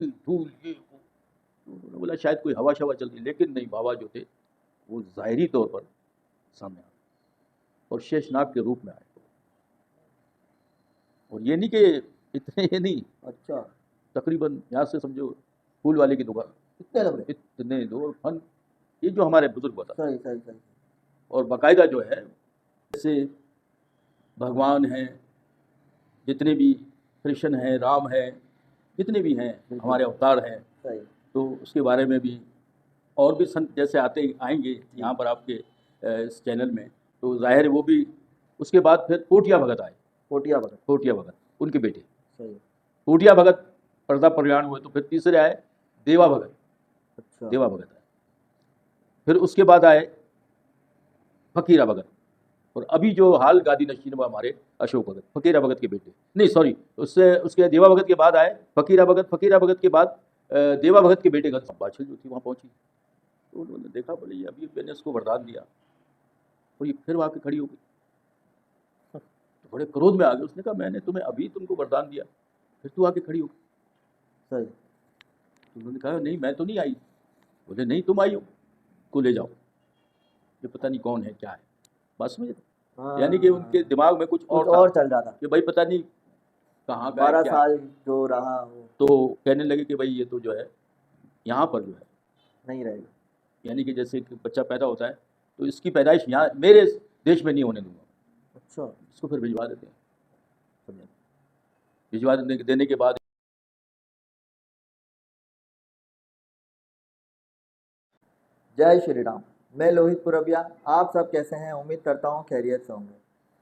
धूल ये वो। तो उन्होंने बोला शायद कोई हवा शवा चल रही, लेकिन नहीं, बाबा जो थे वो ज़ाहिरी तौर पर सामने आए और शेषनाग के रूप में आए। और ये नहीं कि इतने, ये नहीं, अच्छा, तकरीबन यहाँ से समझो फूल वाले की दुकान, इतने लंबे? इतने दो फन, ये जो हमारे बुजुर्ग बता। सही सही सही। और बाकायदा जो है, जैसे भगवान हैं, जितने भी कृष्ण हैं, राम हैं, जितने भी हैं हमारे अवतार हैं, सही। तो उसके बारे में भी और भी संत जैसे आते आएंगे यहाँ पर आपके इस चैनल में, तो जाहिर है वो भी। उसके बाद फिर पोटिया भगत आए। पोटिया भगत। पोटिया भगत उनके बेटे। सही। पोटिया भगत पर्दा प्रयाण हुए, तो फिर तीसरे आए देवा भगत। अच्छा। देवा भगत आए। फिर उसके बाद आए फकीरा भगत। और अभी जो हाल गादी नशीन हुआ हमारे अशोक भगत, फकीरा भगत के बेटे, नहीं सॉरी, उससे उसके देवा भगत के बाद आए फकीरा भगत। फकीरा भगत के बाद देवा भगत के बेटे गत बाछल जो थी वहाँ पहुँची। तो उन्होंने देखा, बोले ये अभी मैंने उसको वरदान दिया और ये फिर आके खड़ी हो गई। तो बड़े क्रोध में आ गए। उसने कहा मैंने तुम्हें अभी तुमको वरदान दिया, फिर तू आके खड़ी हो गई। सही। तो उन्होंने कहा नहीं मैं तो नहीं आई। बोले नहीं तुम आई हो, को ले जाओ, ये पता नहीं कौन है क्या है। बात समझे? यानी कि उनके दिमाग में कुछ और चल रहा था कि भाई पता नहीं कहाँ का 12 क्या। साल जो रहा हो तो कहने लगे कि भाई ये तो जो है यहाँ पर जो है नहीं रहेगा। यानी कि जैसे कि बच्चा पैदा होता है तो इसकी पैदाइश यहाँ मेरे देश में नहीं होने दूंगा। अच्छा। इसको फिर भिजवा देते हैं। समझे? भिजवा देने के बाद जय श्री राम। मैं लोहित पुरबिया। आप सब कैसे हैं? उम्मीद करता हूँ खैरियत से होंगे।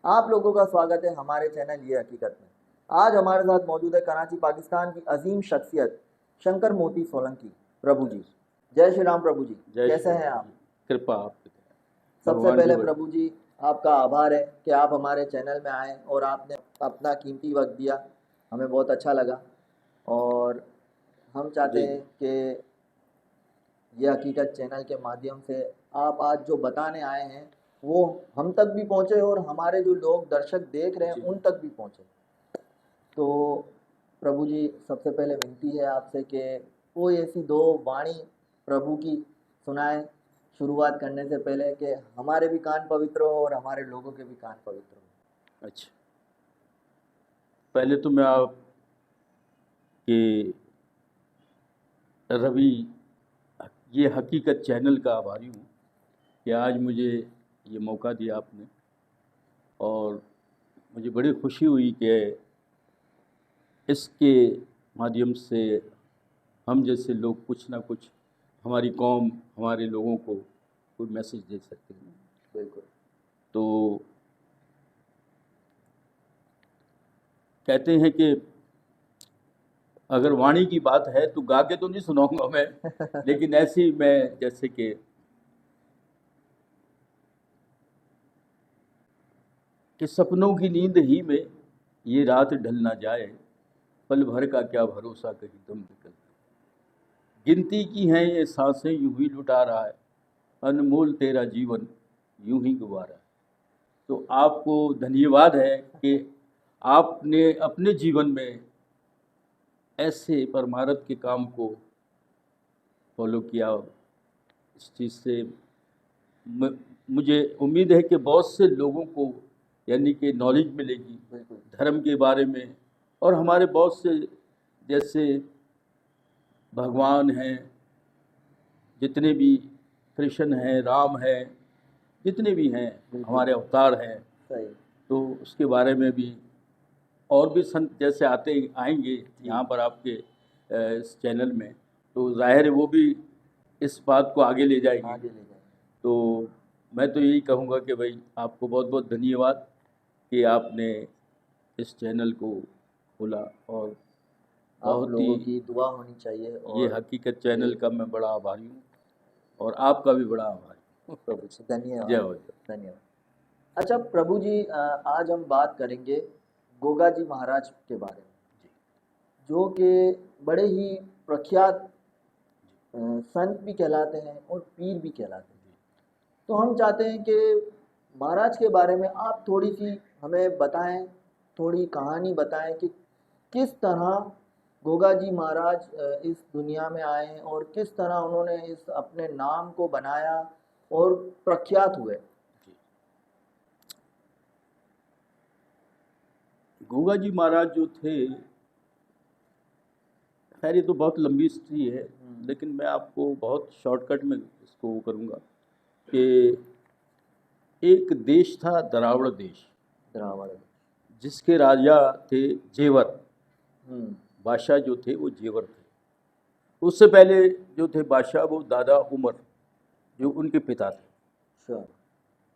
आप लोगों का स्वागत है हमारे चैनल ये हकीकत में। आज हमारे साथ मौजूद है कराची पाकिस्तान की अजीम शख्सियत शंकर मोती सोलंकी प्रभु जी। जय श्री राम प्रभु जी, कैसे हैं आप? कृपा आपकी। सबसे पहले प्रभु जी आपका आभार है कि आप हमारे चैनल में आए और आपने अपना कीमती वक्त दिया, हमें बहुत अच्छा लगा। और हम चाहते हैं कि ये हकीकत चैनल के माध्यम से आप आज जो बताने आए हैं वो हम तक भी पहुँचे और हमारे जो लोग दर्शक देख रहे हैं उन तक भी पहुँचे। तो प्रभु जी सबसे पहले विनती है आपसे कि कोई ऐसी दो वाणी प्रभु की सुनाएं शुरुआत करने से पहले, कि हमारे भी कान पवित्र हो और हमारे लोगों के भी कान पवित्र हो। अच्छा, पहले तो मैं आप के रवि ये हकीकत चैनल का आभारी हूँ कि आज मुझे ये मौका दिया आपने, और मुझे बड़ी खुशी हुई कि इसके माध्यम से हम जैसे लोग कुछ ना कुछ हमारी कौम, हमारे लोगों को कोई मैसेज दे सकते हैं। बिल्कुल। तो कहते हैं कि अगर वाणी की बात है तो गा के तो नहीं सुनाऊंगा मैं, लेकिन ऐसी मैं जैसे कि सपनों की नींद ही में ये रात ढल ना जाए, पल भर का क्या भरोसा कहीं दम निकल, गिनती की हैं ये सांसें यूं ही लुटा रहा है, अनमोल तेरा जीवन यूं ही गुजारा है। तो आपको धन्यवाद है कि आपने अपने जीवन में ऐसे परमारथ के काम को फॉलो किया। इस चीज़ से मुझे उम्मीद है कि बहुत से लोगों को यानी कि नॉलेज मिलेगी धर्म के बारे में, और हमारे बहुत से जैसे भगवान हैं, जितने भी कृष्ण हैं, राम हैं, जितने भी हैं हमारे अवतार हैं, तो उसके बारे में भी और भी संत जैसे आएंगे यहाँ पर आपके इस चैनल में, तो जाहिर है वो भी इस बात को आगे ले जाएंगे। तो मैं तो यही कहूँगा कि भाई आपको बहुत बहुत धन्यवाद कि आपने इस चैनल को खोला, और आप लोगों की दुआ होनी चाहिए। और ये हकीकत चैनल का मैं बड़ा आभारी हूँ और आपका भी बड़ा आभारी हूँ। प्रभु जी धन्यवाद। जय हो। धन्यवाद। अच्छा प्रभु जी, आज हम बात करेंगे गोगा जी महाराज के बारे में, जो कि बड़े ही प्रख्यात संत भी कहलाते हैं और पीर भी कहलाते हैं। तो हम चाहते हैं कि महाराज के बारे में आप थोड़ी सी हमें बताएं, थोड़ी कहानी बताएं कि किस तरह गोगा जी महाराज इस दुनिया में आए और किस तरह उन्होंने इस अपने नाम को बनाया और प्रख्यात हुए। गोगा जी महाराज जो थे, खैर ये तो बहुत लंबी हिस्ट्री है, लेकिन मैं आपको बहुत शॉर्टकट में इसको वो करूँगा कि एक देश था द्रावड़ देश, द्रावड़, जिसके राजा थे जेवर, हम्म, बादशाह जो थे वो जेवर थे। उससे पहले जो थे बादशाह वो दादा उमर, जो उनके पिता थे। अच्छा,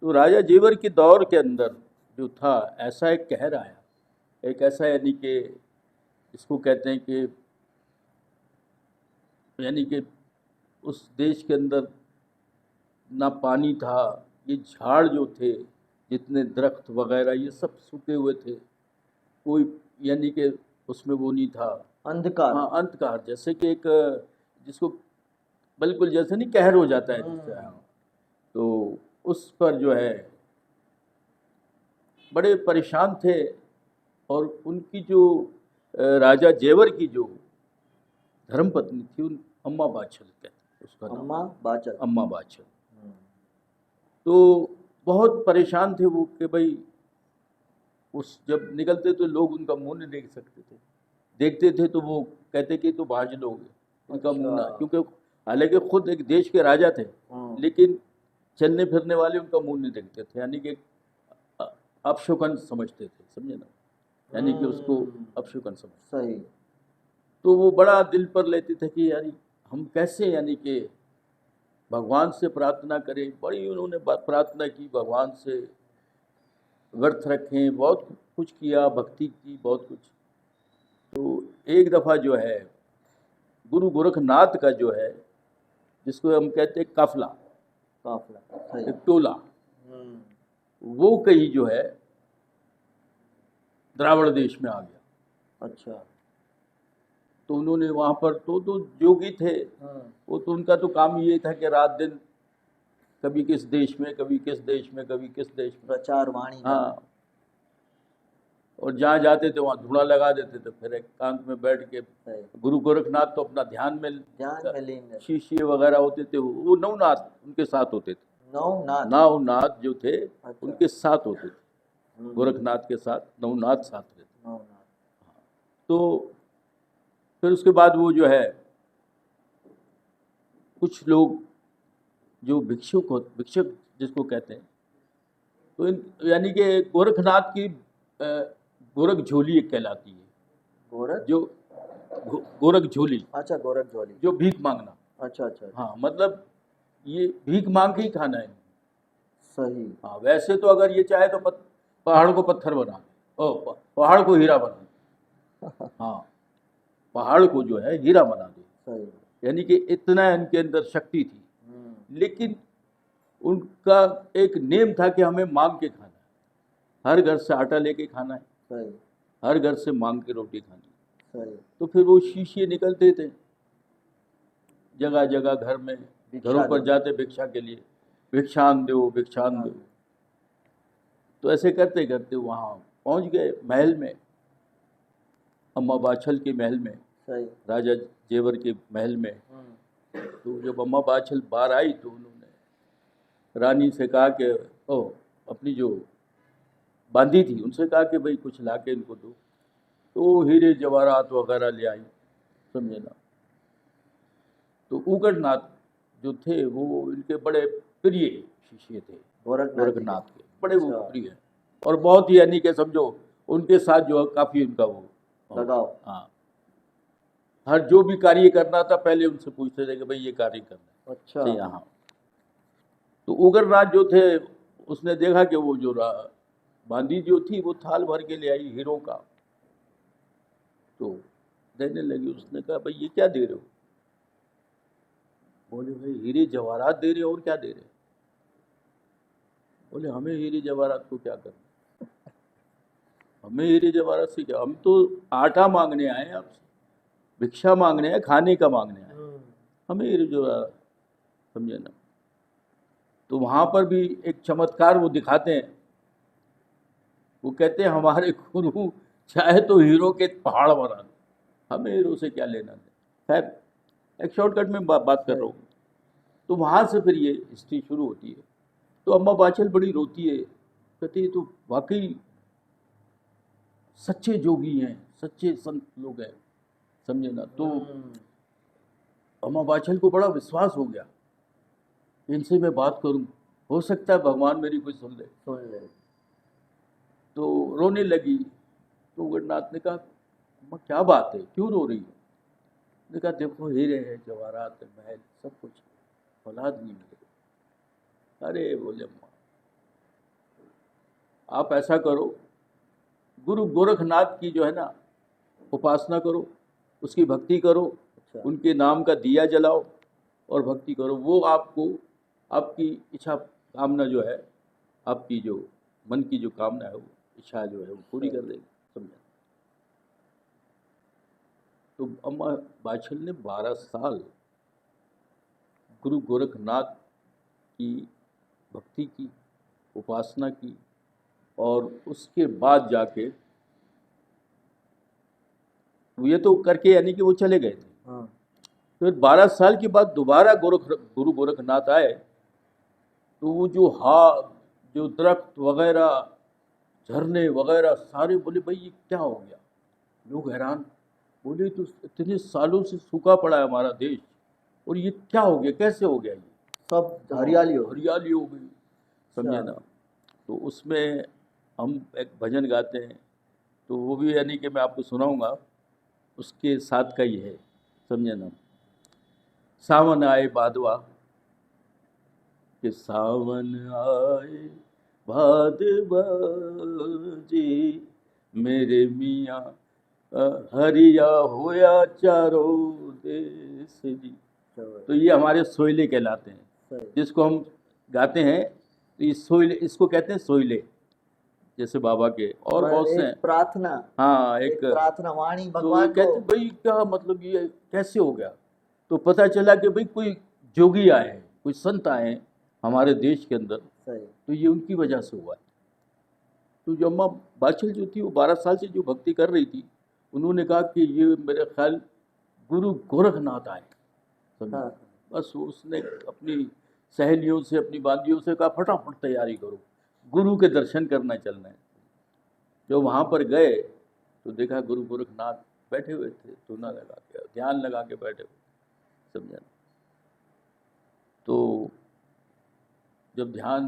तो राजा जेवर के दौर के अंदर जो था, ऐसा एक कहर आया, एक ऐसा यानी कि इसको कहते हैं कि यानी कि उस देश के अंदर ना पानी था, ये झाड़ जो थे, जितने दरख्त वगैरह ये सब सूखे हुए थे, कोई यानी कि उसमें वो नहीं था। अंधकार, हाँ, अंधकार, जैसे कि एक जिसको बिल्कुल जैसे नहीं कहर हो जाता है जिससे, हाँ। तो उस पर जो है बड़े परेशान थे। और उनकी जो राजा जेवर की जो धर्मपत्नी थी, उन अम्मा बाछल कहते हैं उसका नाम, अम्मा बाचल, अम्मा बाछल। हम्म, तो बहुत परेशान थे वो कि भाई उस जब निकलते तो लोग उनका मुंह नहीं देख सकते थे, देखते थे तो वो कहते कि तो भाज लोगे, उनका मुंह ना, अच्छा, क्योंकि हालांकि खुद एक देश के राजा थे, लेकिन चलने फिरने वाले उनका मुंह नहीं देखते थे, यानी कि अपशकुन समझते थे, समझे ना, यानी कि उसको अपशकुन समझते। सही, तो वो बड़ा दिल पर लेते थे कि यार हम कैसे यानी कि भगवान से प्रार्थना करें। बड़ी उन्होंने प्रार्थना की भगवान से, व्रत रखें, बहुत कुछ किया, भक्ति की, बहुत कुछ। तो एक दफ़ा जो है गुरु गोरखनाथ का जो है, जिसको हम कहते हैं काफिला, काफिला, सही, एक टोला, वो कहीं जो है द्रावड़ देश में आ गया। अच्छा, तो उन्होंने वहाँ पर तो जोगी थे, वो तो उनका तो काम ये था कि रात दिन कभी किस देश में, कभी किस देश में, कभी किस देश में, प्रचार वाणी, हाँ। और जहाँ जाते थे वहाँ धूना लगा देते थे, फिर एकांत में बैठ के गुरु गोरखनाथ तो अपना ध्यान में लीन, शीशे वगैरह होते थे, वो नवनाथ उनके साथ होते थे, नवनाथ जो थे उनके साथ होते थे, गोरखनाथ के साथ नवनाथ साथ रहते। तो फिर उसके बाद वो जो है कुछ लोग जो भिक्षुक जिसको कहते हैं, तो यानी कि गोरखनाथ की गोरख झोली एक कहलाती है, गोरख जो गोरख झोली, अच्छा, गोरख झोली, जो भीख मांगना, अच्छा अच्छा, हाँ, मतलब ये भीख मांग के ही खाना है। सही, हाँ, वैसे तो अगर ये चाहे तो पहाड़ को पत्थर बना दे, ओ पहाड़ को हीरा बना दे, हाँ, पहाड़ को जो है हीरा बना दे, सही, यानी कि इतना इनके अंदर शक्ति थी। लेकिन उनका एक नेम था कि हमें मांग के खाना है, हर घर से आटा लेके खाना है, सही, हर घर से मांग के रोटी खानी है। सही, तो फिर वो शीशे निकलते थे, जगह जगह घर में, घरों पर जाते भिक्षा के लिए, भिक्षान दो, भिक्षान दो। तो ऐसे करते करते वहाँ पहुँच गए महल में, अम्मा बाछल के महल में, सही, राजा जेवर के महल में। तो जब अम्मा बाछल बाहर आई तो उन्होंने रानी से कहा कि ओ, अपनी जो बांधी थी उनसे कहा कि भाई कुछ ला के इनको दो। तो हीरे जवाहरात वगैरह ले आई, समझे ना। तो उगड़नाथ जो थे वो इनके बड़े प्रिय शिष्य थे, गोरखनाथ के बड़े वो प्रिय, और बहुत ही यानी कि समझो उनके साथ जो काफ़ी उनका वो लगाओ, हाँ, हर जो भी कार्य करना था पहले उनसे पूछते थे कि भाई ये कार्य करना है, अच्छा, यहाँ। तो उगरनाथ जो थे उसने देखा कि वो जो बांदी जो थी वो थाल भर के ले आई हीरो का, तो देने लगी। उसने कहा भाई ये क्या दे रहे हो? बोले भाई हीरे जवाहरात दे रहे हो, और क्या दे रहे हो? बोले हमें हीरे जवाहरात को क्या करना, हमें हीरे जवाहरात से क्या, हम तो आटा मांगने आए हैं आपसे, भिक्षा मांगने हैं, खाने का मांगने आए, हमें हीरे जवाहरात, समझे ना। तो वहाँ पर भी एक चमत्कार वो दिखाते हैं, वो कहते हैं हमारे गुरु चाहे तो हीरो के पहाड़ बना दो, हमें हीरो से क्या लेना है। खैर एक शॉर्टकट में बात कर रहा हूँ। तो वहाँ से फिर ये हिस्ट्री शुरू होती है। तो अम्मा बाछल बड़ी रोती है, कहती है तो वाकई सच्चे जोगी हैं, सच्चे संत लोग हैं, समझे ना। तो अम्मा बाछल को बड़ा विश्वास हो गया, इनसे मैं बात करूं, हो सकता है भगवान मेरी कोई सुन ले। तो रोने लगी। तो गणनाथ ने कहा अम्मा क्या बात है, क्यों रो रही हो? ने कहा देखो हीरे हैं, जवाहरात है, महल सब कुछ, औलाद नहीं मिले। अरे बोले अम्मा आप ऐसा करो, गुरु गोरखनाथ की जो है ना उपासना करो, उसकी भक्ति करो, उनके नाम का दिया जलाओ और भक्ति करो, वो आपको आपकी इच्छा कामना जो है, आपकी जो मन की जो कामना है, वो इच्छा जो है वो पूरी कर देगी, समझा। तो अम्मा बाछल ने 12 साल गुरु गोरखनाथ की भक्ति की, उपासना की, और उसके बाद जाके ये तो करके यानी कि वो चले गए थे। फिर 12 साल के बाद दोबारा गुरु गोरखनाथ आए। तो वो जो दरख्त वगैरह, झरने वगैरह सारे, बोले भाई ये क्या हो गया? लोग हैरान, बोले तो इतने सालों से सूखा पड़ा है हमारा देश, और ये क्या हो गया, कैसे हो गया? ये सब हरियाली हो गई, समझे ना। तो उसमें हम एक भजन गाते हैं, तो वो भी यानी कि मैं आपको सुनाऊंगा, उसके साथ का ही है, समझे ना। सावन आए भादवा, कि सावन आए भादवा जी, मेरे मियाँ हरिया होया चारों देश जी। तो ये हमारे सोइले कहलाते हैं, जिसको हम गाते हैं। तो ये सोइले, इसको कहते हैं सोइले, जैसे बाबा के और बहुत से हैं। प्रार्थना, हाँ, एक प्रार्थना वाणी तो भगवान को। कहते भाई क्या मतलब, ये कैसे हो गया? तो पता चला कि भाई कोई जोगी आए हैं, कोई संत आए हैं हमारे देश के अंदर, तो ये उनकी वजह से हुआ है। तो जो अम्मा बाछल जो थी, वो 12 साल से जो भक्ति कर रही थी, उन्होंने कहा कि ये मेरे ख्याल गुरु गोरखनाथ आए, समझा। बस उसने अपनी सहेलियों से, अपनी बांदियों से कहा फटाफट तैयारी करो, गुरु के दर्शन करना चलना है। जो वहाँ पर गए तो देखा गुरु गोरखनाथ बैठे हुए थे, धुना लगा के, ध्यान लगा के बैठे हुए, समझा। तो जब ध्यान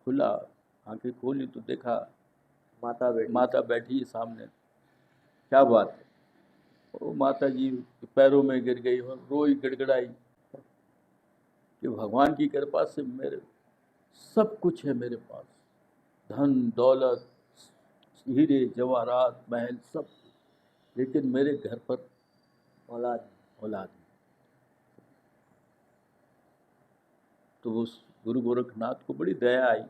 खुला, आंखें खोली, तो देखा माता बैठी है सामने। क्या बात है? वो माता जी पैरों में गिर गई और रोई, गिड़गिड़ाई कि भगवान की कृपा से मेरे सब कुछ है मेरे पास, धन दौलत, हीरे जवाहरात, महल सब, लेकिन मेरे घर पर औलाद नहीं। तो वो गुरु गोरखनाथ को बड़ी दया आई।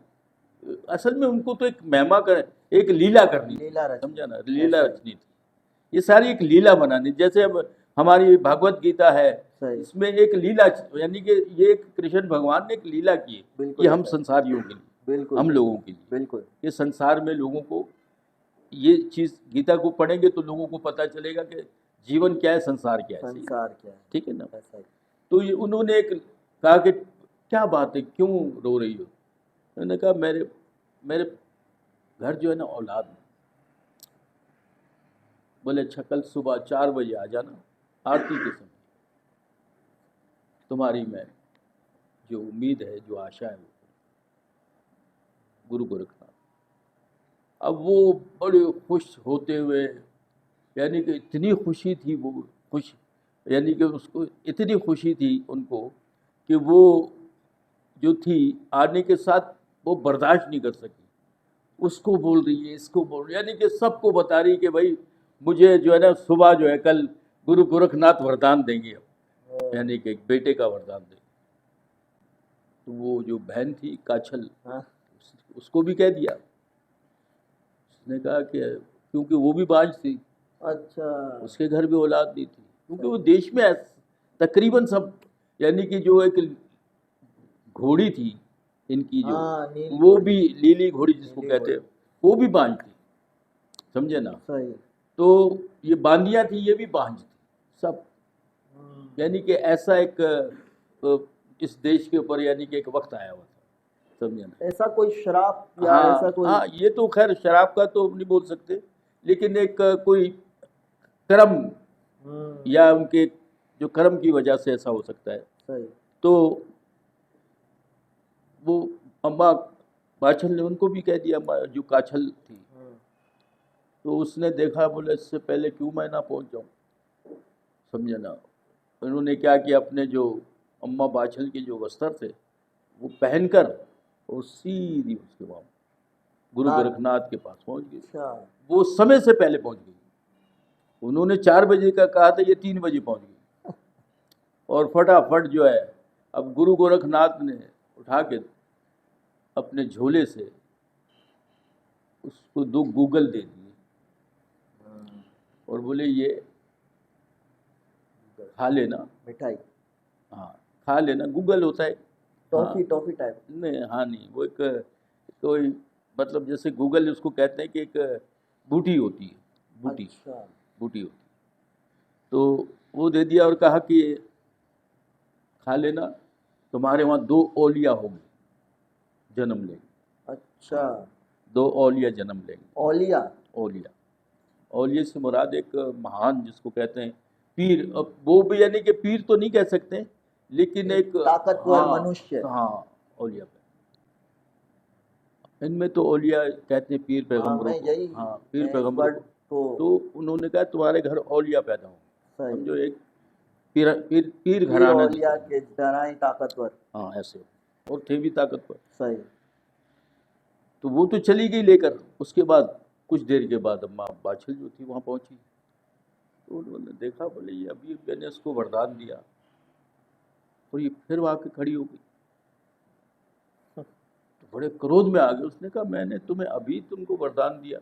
असल में उनको तो एक महिमा कर, एक लीला करनी थी, समझा ना, लीला रचनी थी। ये सारी एक लीला बनानी, जैसे अब हमारी भागवत गीता है, इसमें एक लीला, यानी कि ये एक कृष्ण भगवान ने एक लीला की है, ये हम संसारियों के लिए, हम लोगों के लिए, बिल्कुल। ये संसार में लोगों को ये चीज़, गीता को पढ़ेंगे तो लोगों को पता चलेगा कि जीवन क्या है, संसार क्या है, ठीक है ना। तो ये उन्होंने एक कहा कि क्या बात है, क्यों रो रही हो? उन्होंने कहा मेरे घर जो है ना औलाद नहीं। बोले अच्छा कल सुबह 4 बजे आ जाना, आरती के समय, तुम्हारी मैं जो उम्मीद है, जो आशा है, वो गुरु गोरखनाथ। अब वो बड़े खुश होते हुए, यानी कि इतनी खुशी थी, वो खुश, यानी कि उसको इतनी खुशी थी उनको कि वो जो थी आने के साथ वो बर्दाश्त नहीं कर सकी। उसको बोल रही है, इसको बोल रही है, यानी कि सबको बता रही कि भाई मुझे जो है ना सुबह जो है कल गुरु गोरखनाथ वरदान देंगे, यानी कि एक बेटे का वरदान देंगे। तो वो जो बहन थी काछल, उसको भी कह दिया। उसने कहा कि क्योंकि वो भी बाज थी, अच्छा, उसके घर भी औलाद नहीं थी, क्योंकि वो देश में तकरीबन सब, यानी कि जो एक घोड़ी थी इनकी जो, वो भी नीली घोड़ी जिसको कहते हैं, वो भी बांझ थी, समझे ना। तो ये बांदियाँ थी, ये भी बांझ थी सब। यानी कि ऐसा एक इस देश के ऊपर यानी कि एक वक्त आया हुआ था, समझे ना। ऐसा कोई श्राप या हाँ ऐसा कोई हाँ, ये तो खैर शराब का तो नहीं बोल सकते, लेकिन एक कोई कर्म या उनके जो कर्म की वजह से ऐसा हो सकता है। सही। तो वो अम्मा बाछल ने उनको भी कह दिया, जो काछल थी, तो उसने देखा, बोले इससे पहले क्यों मैं ना पहुंच जाऊं, समझे ना। उन्होंने क्या किया, अपने जो अम्मा बाछल के जो वस्त्र थे वो पहनकर और सीधी उसके वहाँ गुरु नाथ। गोरखनाथ के पास पहुंच गई। अच्छा। वो समय से पहले पहुंच गई। उन्होंने 4 बजे का कहा था, ये 3 बजे पहुंच गई। और फटाफट जो है, अब गुरु गोरखनाथ ने उठा के अपने झोले से उसको 2 गूगल दे दिए और बोले ये खा लेना। मिठाई, हाँ, खा लेना। गूगल होता है टॉफी, हाँ, टॉफी टाइप। नहीं, हाँ नहीं, वो एक कोई मतलब जैसे गूगल उसको कहते हैं कि एक बूटी होती है, बूटी अच्छा। बूटी होती है। तो वो दे दिया और कहा कि ये खा लेना, तुम्हारे वहाँ 2 औलिया होंगे, जन्म लेंगे। अच्छा। 2 औलिया जन्म लेंगे। औलिया। औलिया, औलिया से मुराद एक महान, जिसको कहते हैं पीर। अब वो भी यानी कि पीर तो नहीं कह सकते, लेकिन एक ताकतवर हाँ मनुष्य। हाँ, औलिया पे इनमें तो औलिया कहते हैं पीर हाँ, पैगम्बरों मैं को। यही, हाँ, पीर मैं इस पैगम्बरों वर्ड को। को तो उन्होंने कहा तुम्हारे घर औलिया पैदा हो, सही। समझो, एक पीर पीर पीर पीर घराना औलिया जिसको। के तरह ही ताकतवर। हाँ ऐसे, और थे भी ताकतवर। सही। तो वो तो चली गई लेकर। उसके बाद कुछ देर के बाद अम्मा बाछल जो थी वहाँ पहुँची। तो उन्होंने देखा, बोले ये अभी मैंने इसको वरदान दिया और ये फिर आके खड़ी हो गई। तो बड़े क्रोध में आ गए। उसने कहा मैंने तुम्हें अभी तुमको वरदान दिया,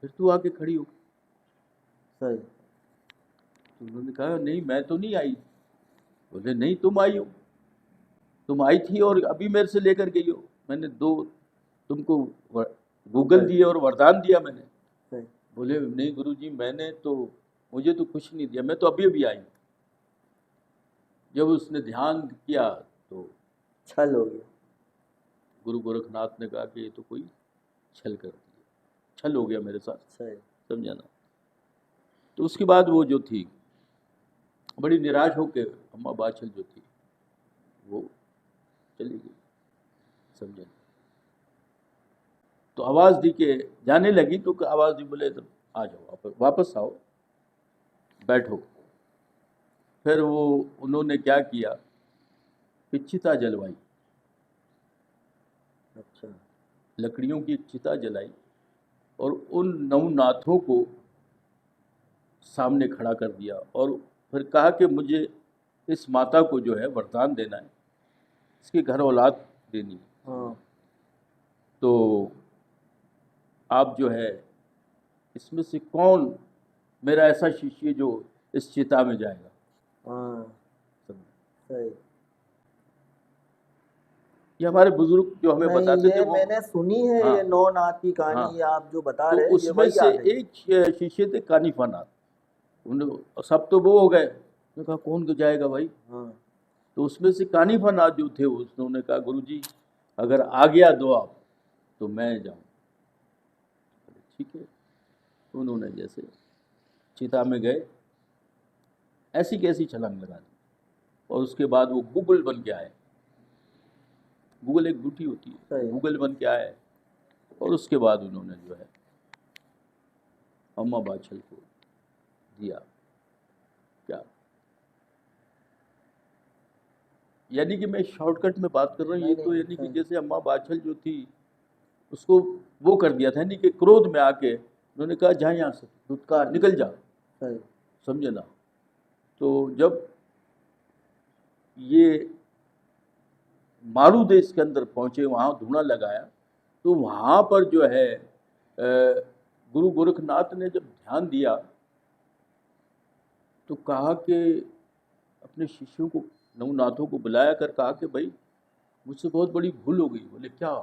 फिर तू आके खड़ी हो गई। सही। तो उन्होंने कहा नहीं, मैं तो नहीं आई। बोले नहीं, तुम आई हो, तुम आई थी और अभी मेरे से लेकर गई हो। मैंने 2 तुमको गूगल दिए और वरदान दिया मैंने। सही। बोले नहीं गुरुजी, मैंने तो, मुझे तो कुछ नहीं दिया, मैं तो अभी अभी आई। जब उसने ध्यान किया तो छल हो गया। गुरु गोरखनाथ ने कहा कि ये तो कोई छल कर दिया, छल हो गया मेरे साथ, सही। समझा ना। तो उसके बाद वो जो थी बड़ी निराश होकर अम्मा बाछल जो थी वो चली गई, समझे। तो आवाज़ दी के जाने लगी, तो आवाज़ दी, बोले तो आ जाओ, वापस आओ, बैठो। फिर वो उन्होंने क्या किया कि चिता जलवाई, अच्छा। लकड़ियों की एक चिता जलाई और उन नवनाथों को सामने खड़ा कर दिया और फिर कहा कि मुझे इस माता को जो है वरदान देना है, इसके घर औलाद देनी है। हाँ। तो आप जो है इसमें से कौन मेरा ऐसा शिष्य जो इस चिता में जाएगा। हाँ। सही। ये हमारे बुजुर्ग जो हमें नहीं, बताते थे ये वो। मैंने सुनी है। हाँ ये नौ नाथ की हाँ, कहानी आप जो बता तो रहे हैं, ये उसमें वही से आ गई। एक शिष्य थे कानिफा नाथ। सब तो वो हो गए, उन्होंने कहा कौन जाएगा भाई। हाँ। तो उसमें से कानिफा नाथ जो थे उन्होंने कहा गुरुजी अगर आज्ञा दो आप तो मैं जाऊँ। ठीक है। तो उन्होंने जैसे चिता में गए, ऐसी कैसी छलांग लगा दी और उसके बाद वो गूगल बन के आए। गूगल एक बूटी होती है, सही। गूगल बन के आए और उसके बाद उन्होंने जो है अम्मा बाछल को दिया। क्या, यानी कि मैं शॉर्टकट में बात कर रहा हूँ, ये नहीं, तो नहीं, यानी कि सही। जैसे अम्मा बाछल जो थी उसको वो कर दिया था, यानी कि क्रोध में आके उन्होंने कहा जा यहाँ से, धुतकार निकल जा, सही। समझे ना। तो जब ये मारू देश के अंदर पहुँचे, वहाँ धूना लगाया, तो वहाँ पर जो है गुरु गोरखनाथ ने जब ध्यान दिया तो कहा कि अपने शिष्यों को, नवनाथों को बुलाया कर कहा कि भाई मुझसे बहुत बड़ी भूल हो गई। बोले क्या।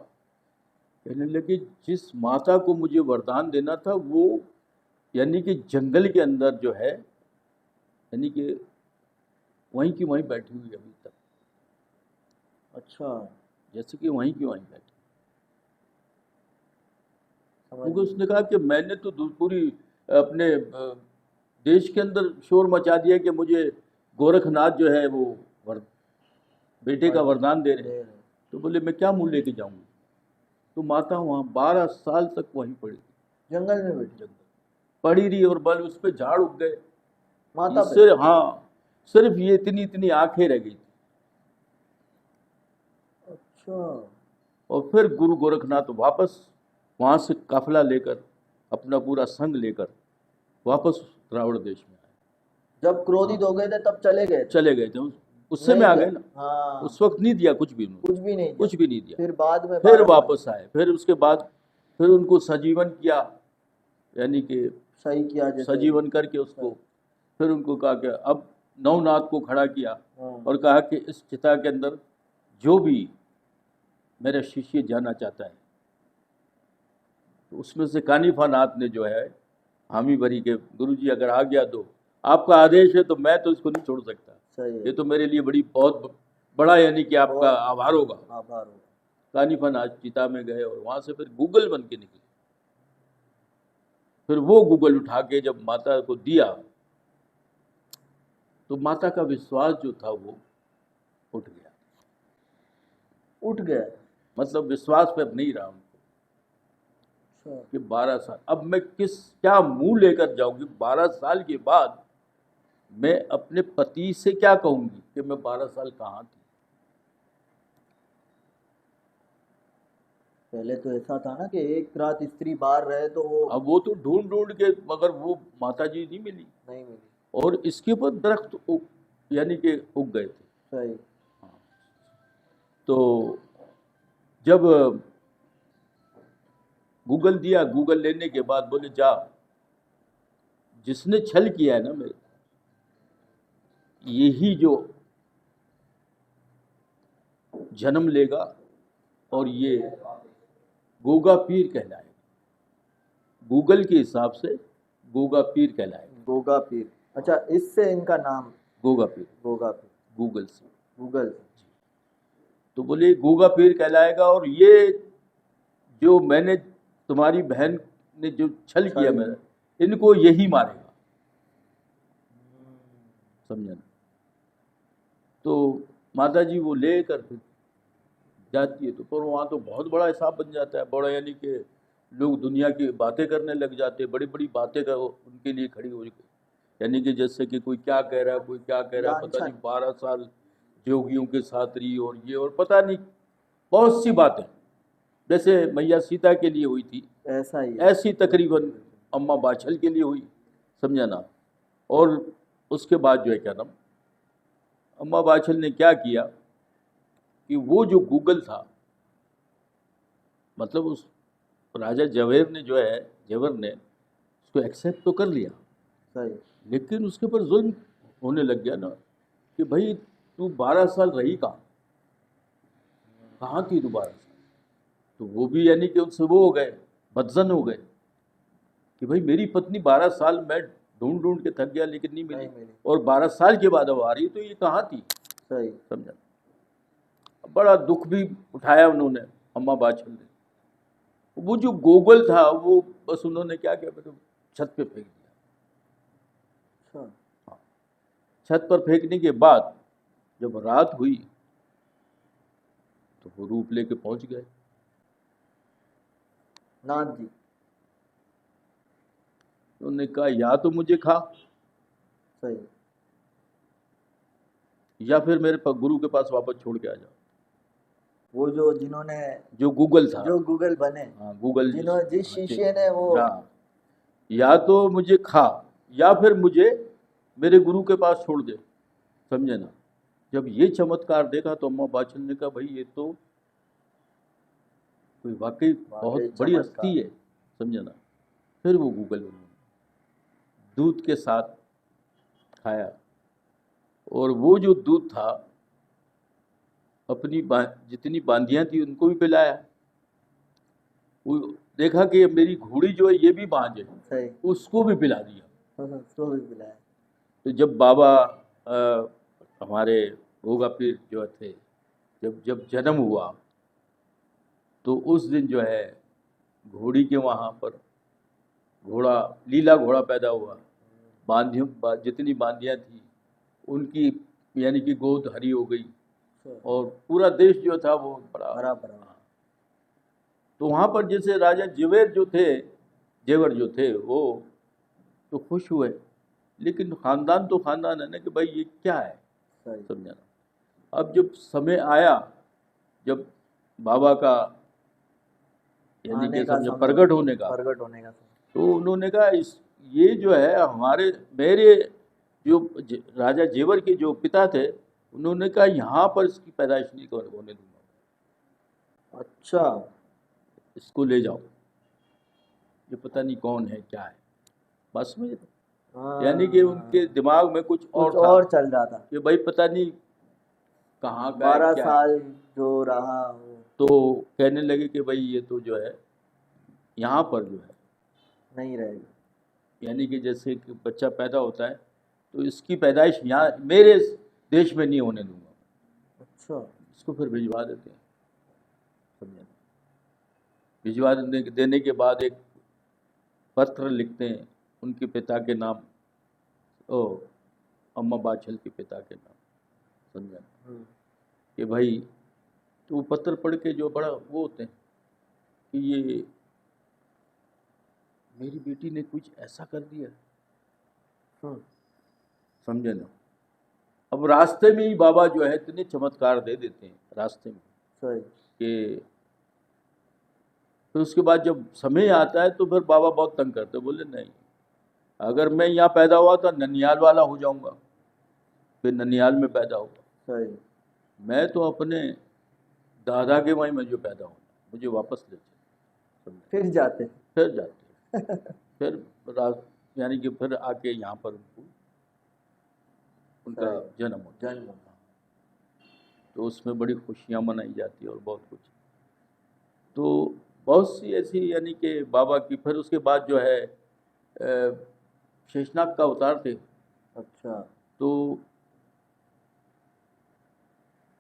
कहने लगे जिस माता को मुझे वरदान देना था वो यानी कि जंगल के अंदर जो है, यानी कि वहीं की वहीं बैठी हुई अभी तक, अच्छा, जैसे कि वहीं की वहीं बैठी। समझ क्योंकि गया। उसने कहा कि मैंने तो पूरी अपने देश के अंदर शोर मचा दिया कि मुझे गोरखनाथ जो है वो बेटे का वरदान दे रहे हैं। तो बोले मैं क्या मुँह लेके जाऊंगी। तो माता वहाँ 12 साल तक वहीं पड़ी, जंगल में बैठी जंगल पड़ी रही, और बल उस पे झाड़ उग गए माता पे। इससे, हाँ, सिर्फ ये इतनी इतनी आंखें रह गई थी। अच्छा, और फिर गुरु गोरखनाथ वापस वहाँ से काफिला लेकर, अपना पूरा संघ लेकर वापस रावण देश में आए। जब क्रोधित हो गए थे तब चले गए थे? चले गए थे, उससे में नहीं आ दिया। गए ना। हाँ, उस वक्त नहीं दिया कुछ भी उन्होंने, कुछ भी नहीं दिया। कुछ भी नहीं दिया। फिर बाद में फिर 12 साल वापस आए, फिर उसके बाद फिर उनको सजीवन किया, यानी कि सही किया जैसे। सजीवन करके उसको फिर उनको कहा कि अब नवनाथ को खड़ा किया हाँ, और कहा कि इस चिता के अंदर जो भी मेरा शिष्य जाना चाहता है, तो उसमें से कानिफा नाथ ने जो है हामी भरी के गुरुजी अगर आ गया तो आपका आदेश है, तो मैं तो इसको नहीं छोड़ सकता, सही है। ये तो मेरे लिए बहुत बड़ा, यानी कि आपका बहुत आभार होगा। आभार हो। कानिफा नाथ चिता में गए और वहां से फिर गूगल बन के निकले। फिर वो गूगल उठा के जब माता को दिया तो माता का विश्वास जो था वो उठ गया, उठ गया। मतलब विश्वास पे अब नहीं रहा उनको अच्छा, कि 12 साल, अब मैं क्या मुंह लेकर जाऊंगी 12 साल के बाद, मैं अपने पति से क्या कहूंगी कि मैं 12 साल कहाँ थी। पहले तो ऐसा था ना कि एक रात स्त्री बाहर रहे तो वो अब वो तो ढूंढ ढूंढ के, मगर वो माता जी नहीं मिली, नहीं मिली। और इसके ऊपर दरख्त यानी कि उग गए थे। सही। तो जब गूगल दिया, गूगल लेने के बाद बोले जा, जिसने छल किया है ना मेरे, यही जो जन्म लेगा और ये गोगा पीर कहलाएगा, गूगल के हिसाब से गोगा पीर कहलाएगा। गोगा पीर। अच्छा, इससे इनका नाम गोगा पीर, गोगा पीर, गूगल से। गूगल से। तो बोले गोगा पीर कहलाएगा, और ये जो मैंने तुम्हारी बहन ने जो छल किया मेरा, इनको यही मारेगा, समझा ना। तो माता जी वो लेकर फिर जाती है, तो पर वहाँ तो बहुत बड़ा हिसाब बन जाता है, बड़ा, यानी कि लोग दुनिया की बातें करने लग जाते हैं, बड़ी बड़ी बातें कर उनके लिए खड़ी हो गई, यानी कि जैसे कि कोई क्या कह रहा है, कोई क्या कह रहा है, पता नहीं 12 साल जोगियों के साथ रही, और ये, और पता नहीं बहुत सी बातें, जैसे मैया सीता के लिए हुई थी ऐसा ही है। ऐसी तकरीबन अम्मा बाछल के लिए हुई, समझा ना। और उसके बाद जो है क्या नाम, अम्मा बाछल ने क्या किया कि वो जो गूगल था, मतलब उस राजा जवेर ने जो है, जवर ने उसको एक्सेप्ट तो कर लिया, सही। लेकिन उसके ऊपर जुल्म होने लग गया ना कि भाई तू 12 साल रही कहाँ थी तू 12 साल। तो वो भी यानी कि उनसे वो हो गए, बदजन हो गए कि भाई मेरी पत्नी 12 साल मैं ढूंढ ढूंढ के थक गया लेकिन नहीं मिली, और 12 साल के बाद अब आ रही, तो ये कहाँ थी, सही। समझा। बड़ा दुख भी उठाया उन्होंने, अम्मा बाछल ने। वो जो गूगल था वो बस उन्होंने क्या किया, तो छत पे फेंक दिया। अच्छा, छत पर फेंकने के बाद जब रात हुई तो वो रूप लेके पहुंच गए नाथ जी। उन्होंने कहा या तो मुझे खा, सही। या फिर मेरे गुरु के पास वापस छोड़ के आ जाओ। वो जो जिन्होंने जो गूगल था, जो गूगल बने, हाँ गूगल, जिन्होंने जिस शिष्य ने वो, हाँ, या तो मुझे खा या फिर मुझे मेरे गुरु के पास छोड़ दे, समझे ना। जब ये चमत्कार देखा तो अम्मा बाछल ने कहा भाई ये तो कोई वाकई बहुत बड़ी हस्ती है, समझे ना। फिर वो गूगल उन्होंने दूध के साथ खाया, और वो जो दूध था अपनी जितनी बांधियां थी उनको भी पिलाया, वो देखा कि मेरी घोड़ी जो है ये भी बांझ है, सही। उसको भी पिला दिया। उसको भी पिलाया। तो जब बाबा हमारे गोगा पीर जो थे, जब जब जन्म हुआ तो उस दिन जो है घोड़ी के वहाँ पर घोड़ा, लीला घोड़ा पैदा हुआ। जितनी बांधियाँ थी उनकी यानी कि गोद हरी हो गई और पूरा देश जो था वो बड़ा हरा भरा। तो वहाँ पर जैसे राजा जेवर जो थे वो तो खुश हुए, लेकिन खानदान तो खानदान है ना कि भाई ये क्या है, सही। समझा ना। अब जब समय आया, जब बाबा का यानी आने कि का समझो समय, प्रकट होने का, प्रकट होने का समय। तो उन्होंने कहा ये जो है मेरे जो राजा जेवर के जो पिता थे, उन्होंने कहा यहाँ पर इसकी पैदाइश नहीं होने दूंगा। अच्छा। इसको ले जाओ, ये पता नहीं कौन है क्या है, बस में यानी कि उनके दिमाग में कुछ और कुछ था और चल रहा था कि भाई पता नहीं कहाँ का है, 12 क्या है। साल जो रहा वो तो कहने लगे कि भाई ये तो जो है यहाँ पर जो है नहीं रहेगा। यानी कि जैसे कि बच्चा पैदा होता है तो इसकी पैदाइश यहाँ मेरे देश में नहीं होने दूंगा। अच्छा। इसको फिर भिजवा देते हैं, समझे। भिजवा देने के बाद एक पत्र लिखते हैं उनके पिता के नाम, अम्मा बाछल के पिता के नाम, समझा, कि भाई, तो वो पत्र पढ़ के जो बड़ा वो होते हैं कि ये मेरी बेटी ने कुछ ऐसा कर दिया, समझे ना। अब रास्ते में ही बाबा जो है इतने चमत्कार दे देते हैं रास्ते में कि फिर उसके बाद जब समय आता है तो फिर बाबा बहुत तंग करते, बोले नहीं, अगर मैं यहाँ पैदा हुआ तो ननियाल वाला हो जाऊंगा, फिर ननियाल में पैदा होगा, मैं तो अपने दादा के वहीं में जो पैदा हूँ, मुझे वापस ले चले। फिर जाते फिर यानी कि फिर आके यहाँ पर उनका जन्म होता। तो उसमें बड़ी खुशियाँ मनाई जाती है और बहुत कुछ। तो बहुत सी ऐसी यानी कि बाबा की, फिर उसके बाद जो है शेषनाग का अवतार थे। अच्छा। तो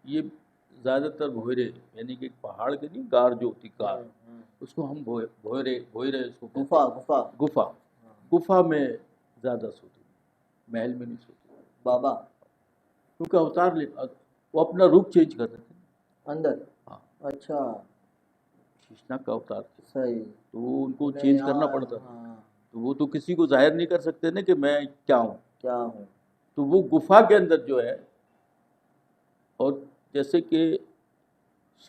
ये ज़्यादातर भोयरे यानी कि पहाड़ के नहीं, गार जो होती गार, उसको हम भोयरे इसको गुफा में ज़्यादा सोते, महल में नहीं सोते बाबा, क्योंकि अवतार वो अपना रूप चेंज कर रहे थे अंदर। हाँ। अच्छा। शेषनाग का अवतार थे, सही। तो उनको चेंज करना पड़ता था। तो वो तो किसी को जाहिर नहीं कर सकते ना कि मैं क्या हूँ। तो वो गुफा के अंदर जो है, और जैसे कि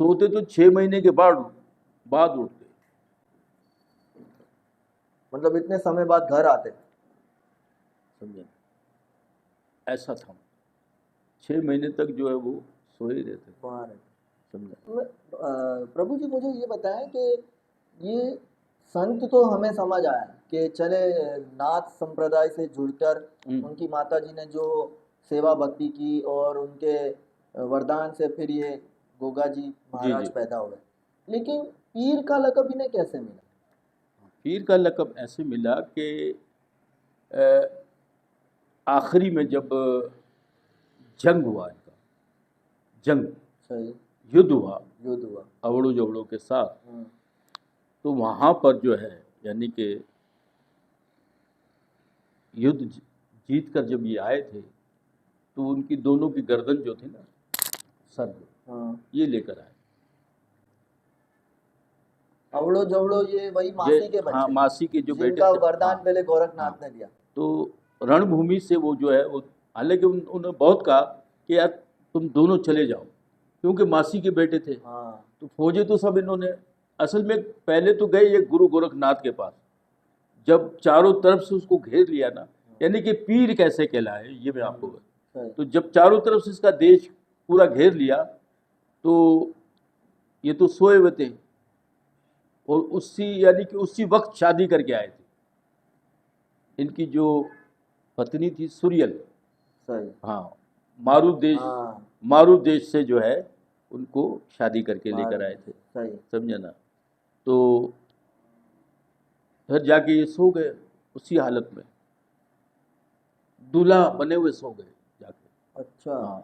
सोते तो 6 महीने के बाद उठते, मतलब इतने समय बाद घर आते, समझे, ऐसा था। 6 महीने तक जो है वो सोए रहते, समझे। प्रभु जी मुझे ये बताएं कि ये संत तो हमें समझ आया कि चले नाथ संप्रदाय से जुड़कर उनकी माता जी ने जो सेवा भक्ति की और उनके वरदान से फिर ये गोगा जी महाराज पैदा हुए, लेकिन पीर का लक़ब इन्हें कैसे मिला? पीर का लक़ब ऐसे मिला कि आखिरी में जब जंग हुआ, युद्ध हुआ अवड़ो जवड़ों के साथ, तो वहाँ पर जो है यानी कि युद्ध जीत कर जब ये आए थे तो उनकी दोनों की गर्दन जो थी ना, सर ये लेकर आए। अवड़ो जवड़ो ये वही मासी के बच्चे, हाँ, मासी के जो बेटे थे, वरदान वरदान पहले गोरखनाथ ने दिया। तो रणभूमि से वो जो है वो, हालांकि उन्होंने बहुत कहा कि यार तुम दोनों चले जाओ, क्योंकि मासी के बेटे थे। तो फौजी तो सब इन्होंने, असल में पहले तो गए ये गुरु गोरखनाथ के पास, जब चारों तरफ से उसको घेर लिया ना, यानी कि पीर कैसे कहलाए ये मैं आपको, तो जब चारों तरफ से इसका देश पूरा घेर लिया तो ये तो सोए हुए थे, और यानी कि उसी वक्त शादी करके आए थे। इनकी जो पत्नी थी सुरियल, हाँ, मारू देश से जो है उनको शादी करके लेकर आए थे, समझे ना। तो फिर जाके ये सो गए उसी हालत में, दूल्हा बने हुए सो गए जाके। अच्छा। हाँ,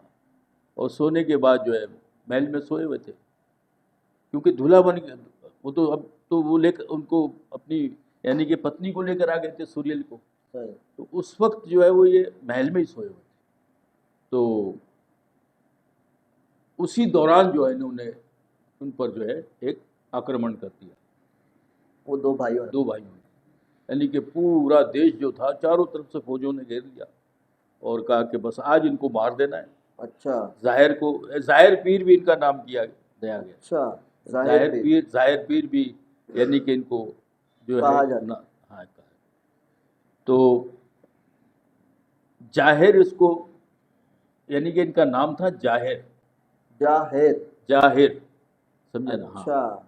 और सोने के बाद जो है महल में सोए हुए थे, क्योंकि दूल्हा बन गया वो, तो अब तो वो लेकर उनको अपनी यानी कि पत्नी को लेकर आ गए थे सूर्यल को। सही। तो उस वक्त जो है वो ये महल में ही सोए हुए थे। तो उसी दौरान जो है इन्होंने उन पर जो है एक आक्रमण कर दिया, वो दो भाइयों ने। दो भाइयों ने, यानी कि पूरा देश जो था चारों तरफ से फौजों ने घेर लिया और कहा कि बस आज इनको मार देना है। अच्छा। जाहिर पीर भी इनका नाम किया गया। अच्छा, जाहिर पीर भी यानी कि इनको जो है कहा जाता। हाँ कहा। तो जाहिर इसको यानी कि इनका नाम था जाहिर, जाहिर। समझे ना। हाँ, अच्छा।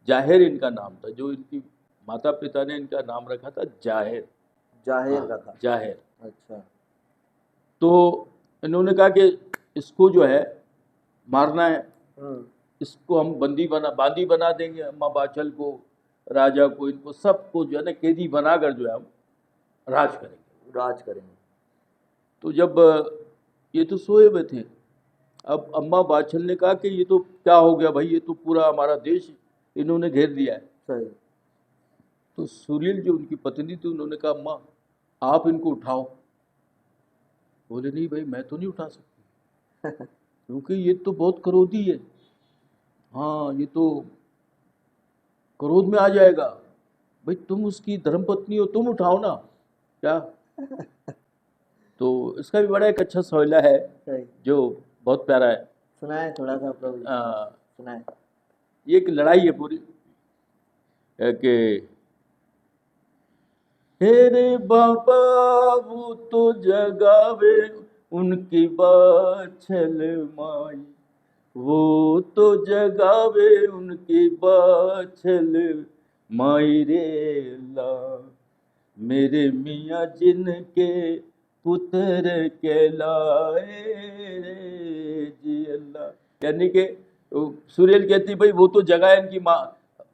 जाहिर इनका नाम था, जो इनकी माता पिता ने इनका नाम रखा था जाहिर। जाहिर हाँ, रखा। जाहिर। अच्छा। तो इन्होंने कहा कि इसको जो है मारना है, इसको हम बांदी बना देंगे, अम्मा बाचल को, राजा को, इनको सबको जो है ना कैदी बनाकर जो है हम राज करेंगे। तो जब ये तो सोए हुए थे, अब अम्मा बाचल ने कहा कि ये तो क्या हो गया भाई, ये तो पूरा हमारा देश इन्होंने घेर लिया है। सही। तो सूर्यल जो उनकी पत्नी थी, उन्होंने कहा अम्मा आप इनको उठाओ। बोले नहीं भाई मैं तो नहीं उठा सकती क्योंकि ये तो बहुत क्रोधी है। हाँ, ये तो क्रोध में आ जाएगा। भाई तुम उसकी धर्मपत्नी हो, तुम उठाओ ना क्या। तो इसका भी बड़ा एक अच्छा सवाल है सही। जो बहुत प्यारा है। सुनाए थोड़ा सा प्रभु जी, सुनाए। ये एक लड़ाई है पूरी कि हे रे बाबा वो तो जगावे उनकी बाछल माई, वो तो जगावे उनकी बाछल माई रे अल्लाह, मेरे मियाँ जिनके पुत्र कहलाए रे जी अल्लाह। यानी कि सूर्यल कहती भाई वो तो जगह है इनकी माँ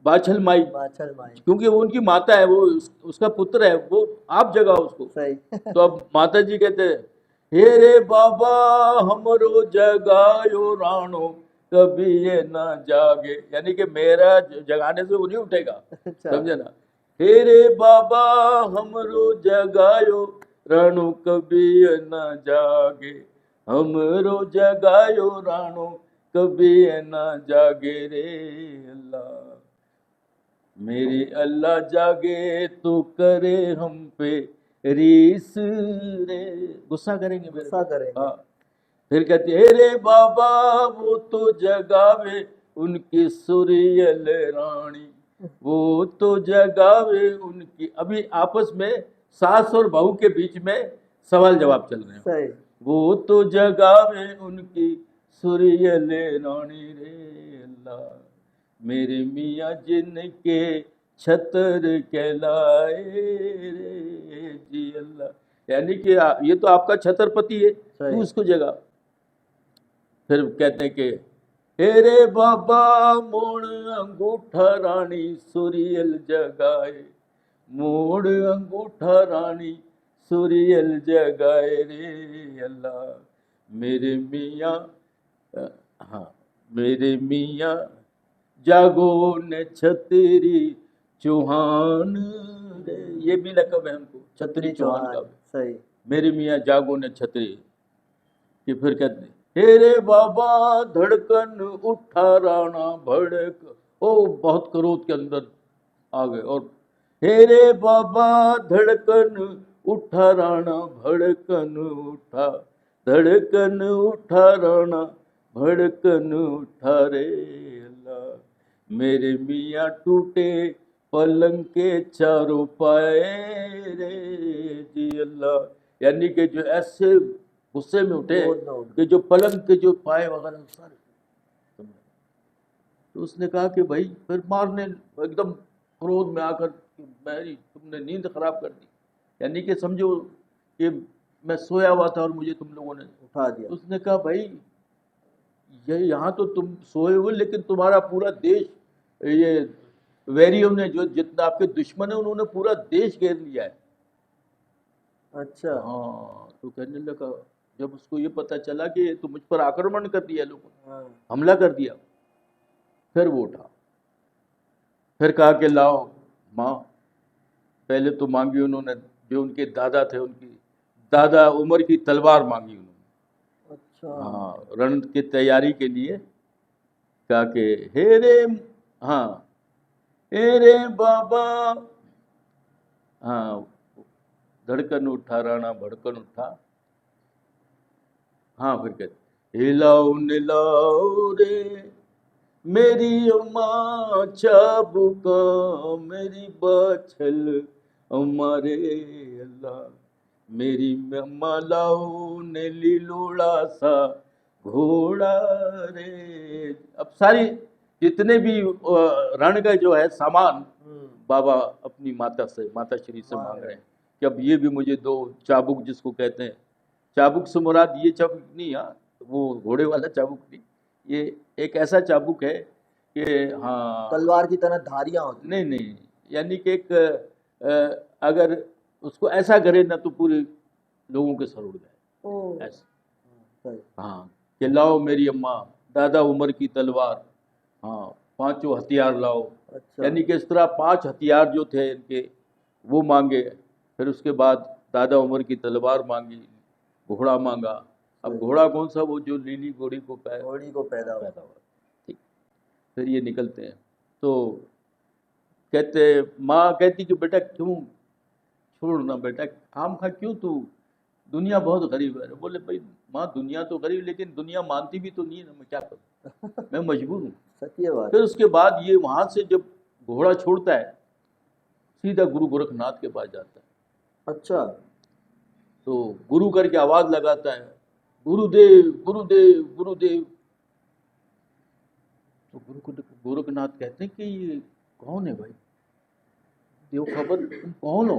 बाछल माई, क्योंकि वो उनकी माता है, वो उसका पुत्र है, वो आप जगाओ उसको। सही। तो अब माता जी कहते हैं हे रे बाबा हमरो जगायो राणो कभी ये ना जागे, यानी कि मेरा जगाने से वो नहीं उठेगा। समझे ना। हे रे बाबा हमरो जगायो राणो कभी ये ना जागे, हमरो जगायो राणो कभी ये ना जागे रे अल्लाह, मेरे अल्लाह जागे तो करे हम पे रीस रे, गुस्सा करेंगे मेरे। गुस्सा करेंगे। हाँ, फिर कहती है रे बाबा वो तो जगावे उनकी सूर्यल रानी, वो तो जगावे उनकी। अभी आपस में सास और बहू के बीच में सवाल जवाब चल रहे हैं। सही। वो तो जगावे उनकी सूर्यल रानी रे अल्लाह, मेरे मियाँ जिनके छतर कहलाए रे जी अल्लाह, यानी कि ये तो आपका छत्रपति है, तू उसको जगा। फिर कहते हैं कि हे रे बाबा मोड़ अंगूठा रानी सूर्यल जगाए, मोड़ अंगूठा रानी सूर्यल जगाए रे अल्लाह, मेरे मियाँ हाँ मेरे मियाँ जागो ने छतरी चौहान रे, ये भी लकब है हमको छतरी चौहान का। सही। मेरे मियाँ जागो ने छतरी। कि फिर कहते हैं हे रे बाबा धड़कन उठा राणा भड़क, ओ बहुत क्रोध के अंदर आ गए। और हे रे बाबा धड़कन उठा राणा भड़कन उठा, धड़कन उठा राणा भड़कन उठा रे अल्लाह, मेरे मियाँ टूटे पलंग के चारों पाए रे जी अल्लाह, यानी कि जो ऐसे गुस्से में उठे कि जो पलंग के जो पाए वगैरह सारे। तो उसने कहा कि भाई फिर मारने एकदम क्रोध में आकर मेरी तुमने नींद खराब कर दी, यानी कि समझो कि मैं सोया हुआ था और मुझे तुम लोगों ने उठा दिया। उसने कहा भाई ये यहाँ तो तुम सोए हो लेकिन तुम्हारा पूरा देश ये वैरियों ने, जो जितना आपके दुश्मन है, उन्होंने पूरा देश घेर लिया है। अच्छा। हाँ, तो कहने लगा, जब उसको ये पता चला कि ये तो मुझ पर आक्रमण कर दिया लोगों ने, हाँ। हमला कर दिया, फिर वो उठा, फिर कहा कि लाओ माँ। पहले तो मांगी उन्होंने, जो उनके दादा थे, उनकी दादा उमर की तलवार मांगी उन्होंने। अच्छा। हाँ, रण की तैयारी के लिए कहा कि हे रे, हाँ, हे रे बाबा, हाँ, धड़कन उठा राणा भड़कन उठा। हाँ, फिर कहते हिलाओ निलाओ रे मेरी अम्मा चाबुका, मेरी बाछल हमारे अल्लाह, मेरी अम्मा लाओ ने लीलोड़ा सा घोड़ा रे। अब सारी जितने भी रण का जो है सामान बाबा अपनी माता से, माता श्री से मांग रहे हैं कि अब ये भी मुझे दो, चाबुक जिसको कहते हैं। चाबुक से मुराद ये चाबुक नहीं, हाँ, वो घोड़े वाला चाबुक नहीं, ये एक ऐसा चाबुक है कि, हाँ, तलवार की तरह धारियां होती। नहीं नहीं, यानी कि एक अगर उसको ऐसा करे ना तो पूरे लोगों के सर उड़ जाए, ओ। ऐसा। सही। हाँ, कि लाओ मेरी अम्मा, दादा उमर की तलवार, हाँ, पांचों हथियार लाओ। अच्छा। यानी कि इस तरह 5 हथियार जो थे इनके, वो मांगे। फिर उसके बाद दादा उमर की तलवार मांगी, घोड़ा मांगा। अब सही। घोड़ा कौन सा, वो जो लीली घोड़ी को घोड़ी को पैदा हुआ। पैदा हुआ। ठीक, फिर ये निकलते हैं तो कहते, माँ कहती कि बेटा क्यों छोड़ना, बेटा खाम खा क्यों तू, दुनिया बहुत गरीब है। बोले भाई माँ, दुनिया तो गरीब, लेकिन दुनिया मानती भी तो नहीं है ना, मैं क्या करूँ, मैं मजबूर हूँ। सत्य बात। फिर उसके बाद ये वहां से जब घोड़ा छोड़ता है, सीधा गुरु गोरखनाथ के पास जाता है। अच्छा। तो गुरु करके आवाज लगाता है, गुरुदेव गुरुदेव गुरुदेव। तो गोरखनाथ कहते हैं कि ये कौन है भाई, देव खबर, तुम कौन हो।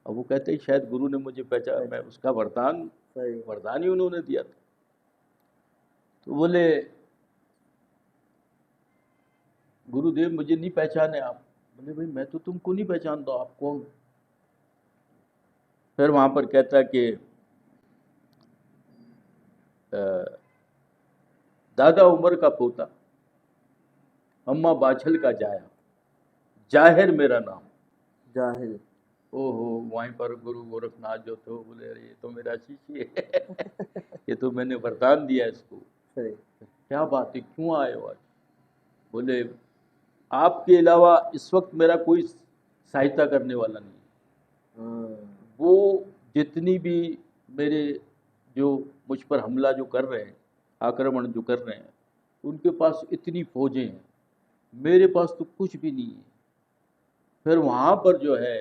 अब वो कहते हैं शायद गुरु ने मुझे पहचान, मैं उसका वरदान सही। वरदान ही उन्होंने दिया था। तो बोले गुरुदेव मुझे नहीं पहचाने आप। बोले भाई मैं तो तुमको नहीं पहचानता, आप कौन। फिर वहां पर कहता है कि दादा उमर का पोता, अम्मा बाछल का जाया, जाहिर मेरा नाम। जाहिल। ओहो, वहीं पर गुरु गोरखनाथ जो थे वो बोले अरे ये तो मेरा शिष्य है ये तो मैंने वरदान दिया इसको। सही। क्या बात है, क्यों आए हो आज। बोले आपके अलावा इस वक्त मेरा कोई सहायता करने वाला नहीं है। वो जितनी भी मेरे जो मुझ पर हमला जो कर रहे हैं, आक्रमण जो कर रहे हैं, उनके पास इतनी फौजें हैं, मेरे पास तो कुछ भी नहीं है। फिर वहाँ पर जो है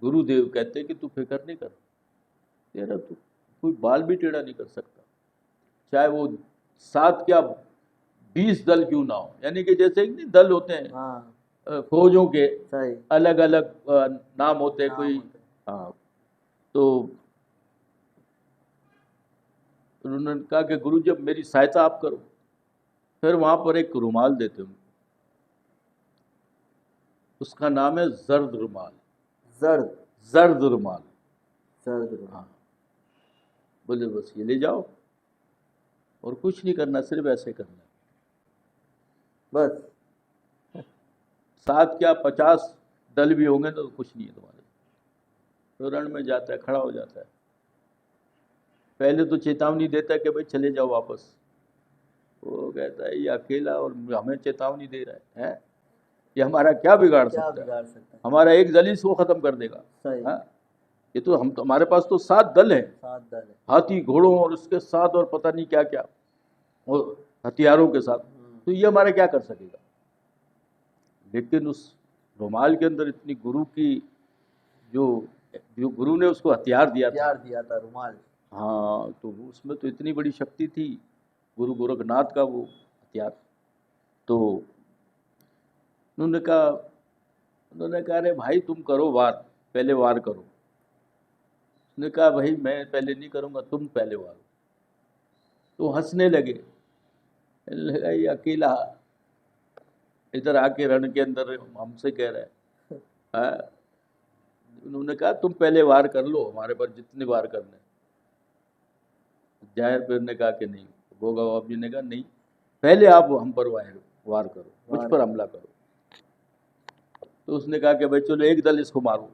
गुरुदेव कहते हैं कि तू फिक्र नहीं कर, तेरा तो कोई बाल भी टेढ़ा नहीं कर सकता, चाहे वो 7 क्या 20 दल क्यों ना हो। यानी कि जैसे नहीं दल होते हैं, हाँ। फौजों के सही। अलग अलग नाम होते हैं, नाम कोई, होते हैं। हाँ। तो उन्होंने कहा कि गुरु जब मेरी सहायता आप करो। फिर वहां पर एक रुमाल देते उनको, उसका नाम है जर्द रुमाल। जर्द। जर्द रुमाल। जर्द रुमाल। हाँ, बोले बस ये ले जाओ और कुछ नहीं करना, सिर्फ ऐसे करना। बस। 7 क्या 50 दल भी होंगे तो कुछ नहीं है तुम्हारे। तो रण में जाता है, खड़ा हो जाता है। पहले तो चेतावनी देता है कि भाई चले जाओ वापस। वो कहता है ये अकेला और हमें चेतावनी दे रहा है, ये हमारा क्या बिगाड़ क्या सकता है, बिगाड़ सकता है। हमारा एक दल ही इसको खत्म कर देगा। सही। हाँ? ये तो हम, हमारे पास तो 7 दल है, 7 दल है। हाथी घोड़ों और उसके साथ और पता नहीं क्या क्या और हथियारों के साथ, तो ये हमारा क्या कर सकेगा। लेकिन उस रुमाल के अंदर इतनी गुरु की जो जो गुरु ने उसको हथियार दिया था रुमाल। हाँ, तो उसमें तो इतनी बड़ी शक्ति थी गुरु गोरखनाथ का वो हथियार। तो उन्होंने कहा अरे भाई तुम करो वार, पहले वार करो। उसने कहा भाई मैं पहले नहीं करूँगा, तुम पहले वार। तो हंसने लगे, ये अकेला इधर आके रण के अंदर हमसे कह रहे हैं। हाँ? उन्होंने कहा तुम पहले वार कर लो, हमारे पर जितने वार करने। जाहिर पीर ने कहा कि नहीं, गोगा बाबा जी ने कहा नहीं, पहले आप हम पर वार करो, मुझ पर हमला करो। तो उसने कहा कि भाई चलो एक दल इसको मारो।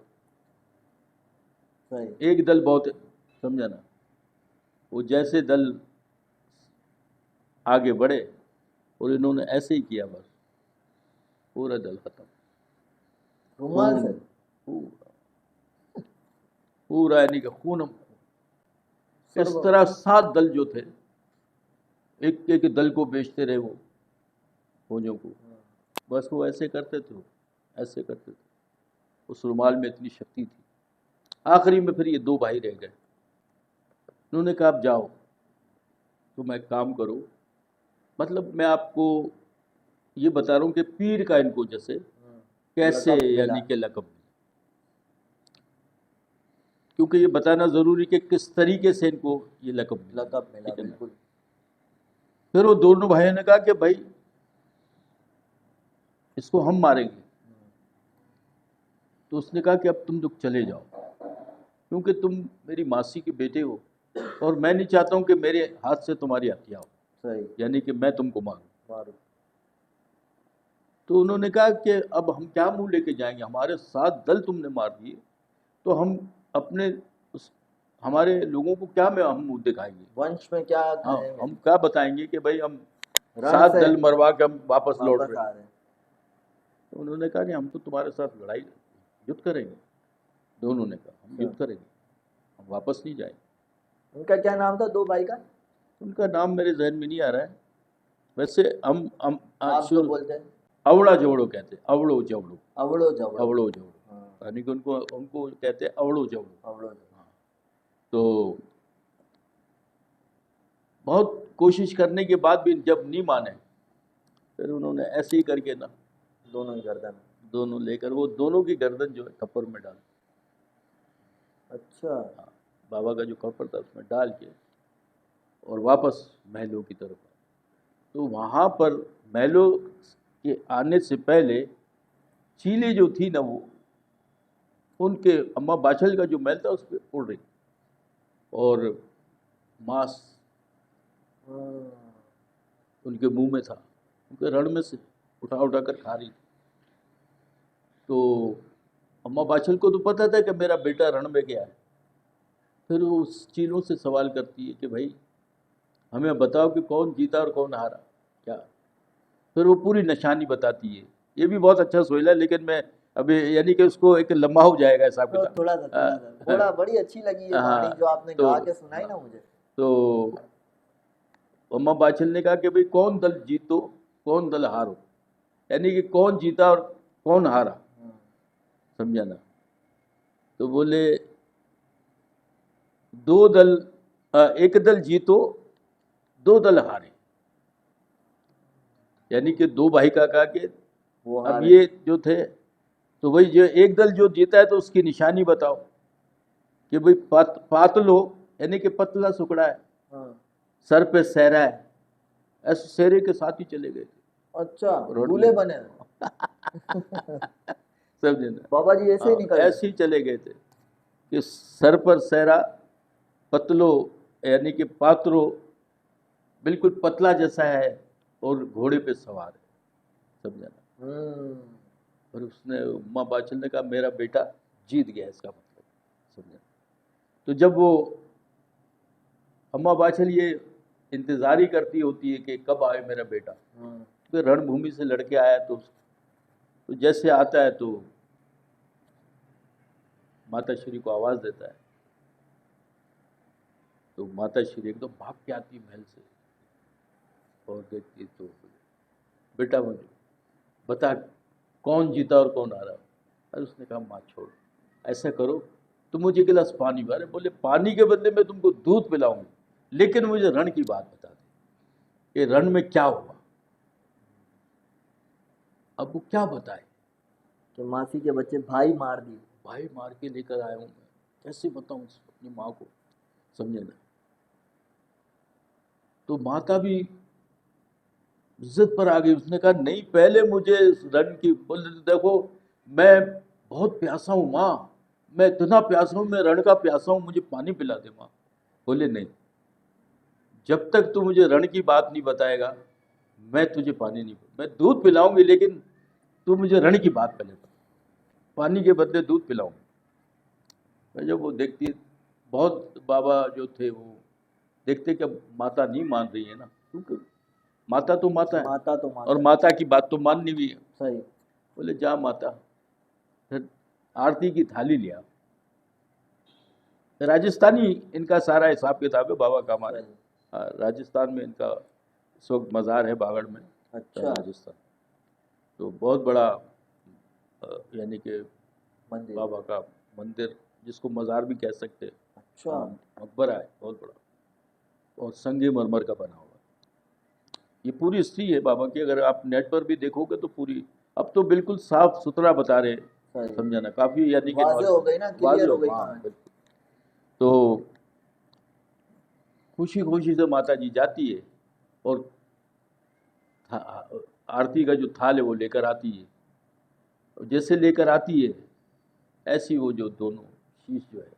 एक दल बहुत है, समझा ना। वो जैसे दल आगे बढ़े और इन्होंने ऐसे ही किया, बस पूरा दल खत्म। रुमाल से पूरा यानी कि खून। इस तरह 7 दल जो थे, एक एक दल को बेचते रहे वो फौजों को। बस वो ऐसे करते थे, ऐसे करते थे। उस रुमाल में इतनी शक्ति थी। आखिरी में फिर ये 2 भाई रह गए। उन्होंने कहा आप जाओ, तुम एक काम करो, मतलब मैं आपको ये बता रहा हूँ कि पीर का इनको जैसे कैसे यानी कि लक़ब, क्योंकि ये बताना ज़रूरी कि किस तरीके से इनको ये लक़ब मिला। बिल्कुल। फिर वो दोनों भाइयों ने कहा कि भाई इसको हम मारेंगे। तो उसने कहा कि अब तुम लोग चले जाओ, क्योंकि तुम मेरी मासी के बेटे हो और मैं नहीं चाहता हूँ कि मेरे हाथ से तुम्हारी हत्या हो, यानी कि मैं तुमको मारूं। तो उन्होंने कहा कि अब हम क्या मुंह लेके जाएंगे, हमारे 7 दल तुमने मार दिए, तो हम अपने हमारे लोगों को क्या में हम मुंह दिखाएंगे, वंश में क्या कहेंगे? हम क्या बताएंगे कि भाई हम 7 दल मरवा के हम वापस लौट रहे हैं। तो उन्होंने कहा नहीं, हम तो तुम्हारे साथ लड़ाई युद्ध करेंगे। दोनों ने कहा हम युद्ध करेंगे, हम वापस नहीं जाएंगे। उनका क्या नाम था 2 भाई का? उनका नाम मेरे जहन में नहीं आ रहा है। वैसे हम आप जो बोलते हैं अवड़ा जोड़ो कहते हैं, अवड़ो जवड़ो, अवड़ो जवड़ो, अवड़ो जवड़ो, यानी कि उनको कहते हैं अवड़ो जवड़ो। अवड़ो। तो बहुत कोशिश करने के बाद भी जब नहीं माने, फिर उन्होंने ऐसे ही करके ना दोनों लेकर वो दोनों की गर्दन जो है खप्पर में डाल। अच्छा। हाँ, बाबा का जो खप्पर था उसमें डाल के और वापस महलों की तरफ। तो वहाँ पर महलों के आने से पहले चीलें जो थी ना, वो उनके अम्मा बाछल का जो महल था उस पर उड़ रही और मांस उनके मुंह में था, उनके रण में से उठा उठा कर खा रही थी। तो अम्मा बाछल को तो पता था कि मेरा बेटा रण में गया है। फिर वो उस चीलों से सवाल करती है कि भाई हमें बताओ कि कौन जीता और कौन हारा क्या। फिर वो पूरी निशानी बताती है। ये भी बहुत अच्छा सोहेल है, लेकिन मैं अभी यानी कि उसको एक लम्बा हो जाएगा ऐसा कुछ। थोड़ा बड़ी अच्छी लगी ये कहानी जो आपने गा के सुनाई ना मुझे। तो अम्मा बाछल ने कहा कि भाई कौन दल जीतो कौन दल हारो, यानी कि कौन जीता और कौन हारा, समझा ना। तो बोले 2 दल, एक दल जीतो 2 दल हारे, यानी कि 2 भाई का कहा कि अब ये जो थे, तो भाई जो एक दल जो जीता है तो उसकी निशानी बताओ कि भाई पातलो यानी कि पतला सुकड़ा है, सर पे सहरा है, ऐसे सहरे के साथ ही चले गए थे। अच्छा, दूल्हे बने समझे ना बाबा जी, ऐसे ही निकल ऐसे ही चले गए थे कि सर पर सहरा, पतलो यानी कि पात्रो बिल्कुल पतला जैसा है और घोड़े पे सवार है, समझा ना। और उसने अम्मा बाछल ने कहा मेरा बेटा जीत गया, इसका मतलब, समझा। तो जब वो अम्मा बाछल ये इंतजार ही करती होती है कि कब आए मेरा बेटा, तो रणभूमि से लड़के आया तो जैसे आता है तो माता श्री को आवाज़ देता है। तो माता श्री एकदम भाग के आती महल से और देखती तो बेटा मुझे बता कौन जीता और कौन हारा। अरे उसने कहा माँ छोड़, ऐसा करो तुम मुझे गिलास पानी पिला। बोले पानी के बदले में तुमको दूध पिलाऊंगी, लेकिन मुझे रण की बात बता दे, ये रण में क्या हुआ। अब वो क्या बताए कि मासी के बच्चे भाई मार दिए, भाई मार के लेकर आया हूँ मैं, कैसे बताऊँ अपनी माँ को, समझे ना। तो माता भी इज्जत पर आ गई। उसने कहा नहीं, पहले मुझे रण की, बोले देखो मैं बहुत प्यासा हूँ माँ, मैं इतना प्यासा हूँ, मैं रण का प्यासा हूँ, मुझे पानी पिला दे माँ। बोले नहीं, जब तक तू मुझे रण की बात नहीं बताएगा मैं तुझे पानी नहीं, मैं दूध पिलाऊंगी लेकिन तू मुझे रण की बात पहले बता, पानी के बदले दूध पिलाऊंगी। मैं जब वो देखती, बहुत बाबा जो थे वो देखते कि अब माता नहीं मान रही है ना, क्योंकि माता तो माता है माता तो और माता। माता की बात तो माननी भी है। सही। बोले जा माता, फिर आरती की थाली लिया। राजस्थानी इनका सारा हिसाब किताब है बाबा का हमारे। सही। राजस्थान में इनका इस वक्त मज़ार है बागड़ में, अच्छा। राजस्थान। तो बहुत बड़ा यानी कि मंदिर। बाबा का मंदिर, जिसको मज़ार भी कह सकते हैं। अच्छा। मकबरा है बहुत बड़ा और संगमरमर का बना हुआ। ये पूरी हिस्ट्री है बाबा की, अगर आप नेट पर भी देखोगे तो पूरी, अब तो बिल्कुल साफ सुथरा बता रहे, सही। समझाना काफ़ी यानी कि वाज़ेह हो गई ना, क्लियर हो गई हाँ कहानी। बिल्कुल। तो खुशी खुशी से माता जी जाती है और आरती का जो थाल है वो लेकर आती है, और जैसे लेकर आती है ऐसी वो जो दोनों शीश जो है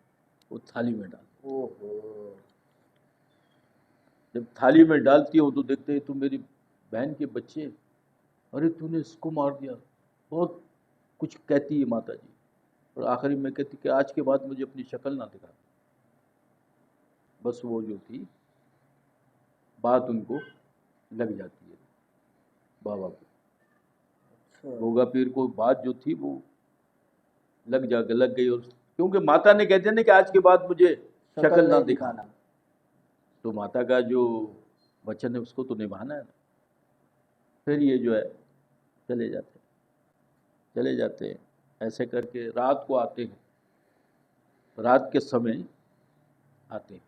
वो थाली में डाल, ओहो। जब थाली में डालती हो तो देखते हैं तो मेरी बहन के बच्चे, अरे तूने इसको मार दिया, बहुत कुछ कहती है माता जी, और आखिरी में कहती कि आज के बाद मुझे अपनी शक्ल ना दिखा। बस वो जो थी बात उनको लग जाती है बाबा को, अच्छा। गोगा पीर को बात जो थी वो लग गई। और क्योंकि माता ने कहते ना कि आज के बाद मुझे शक्ल ना नहीं दिखा, दिखाना। तो माता का जो वचन है उसको तो निभाना है ना। फिर ये जो है चले जाते चले जाते हैं, ऐसे करके रात को आते हैं, रात के समय आते हैं,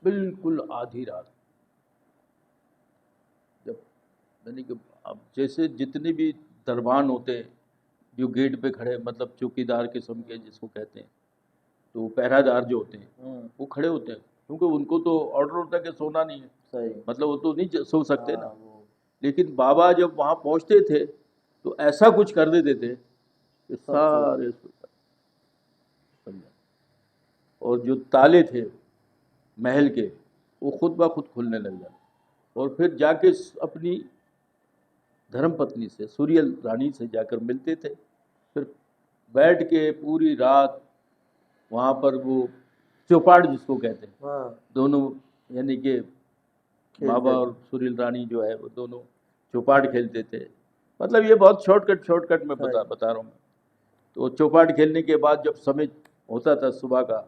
बिल्कुल आधी रात। जब यानी कि अब जैसे जितने भी दरबान होते हैं जो गेट पे खड़े, मतलब चौकीदार किस्म के जिसको कहते हैं, तो पहरादार जो होते हैं वो खड़े होते हैं, क्योंकि उनको तो ऑर्डर होता है कि सोना नहीं है, सही। मतलब वो तो नहीं सो सकते ना। हाँ वो। लेकिन बाबा जब वहाँ पहुँचते थे तो ऐसा कुछ कर देते थे कि सब सो गए। सारे समझा। और जो ताले थे महल के वो खुद ब खुद खुलने लग जाते, और फिर जाके अपनी धर्मपत्नी से, सूर्यल रानी से जाकर मिलते थे। फिर बैठ के पूरी रात वहाँ पर वो चौपाट जिसको कहते हैं, हाँ। दोनों यानी कि बाबा खेलते थे। और सुरील रानी जो है वो दोनों चौपाट खेलते थे। मतलब ये बहुत शॉर्टकट में सही। बता रहा हूँ मैं। तो चौपाट खेलने के बाद जब समय होता था सुबह का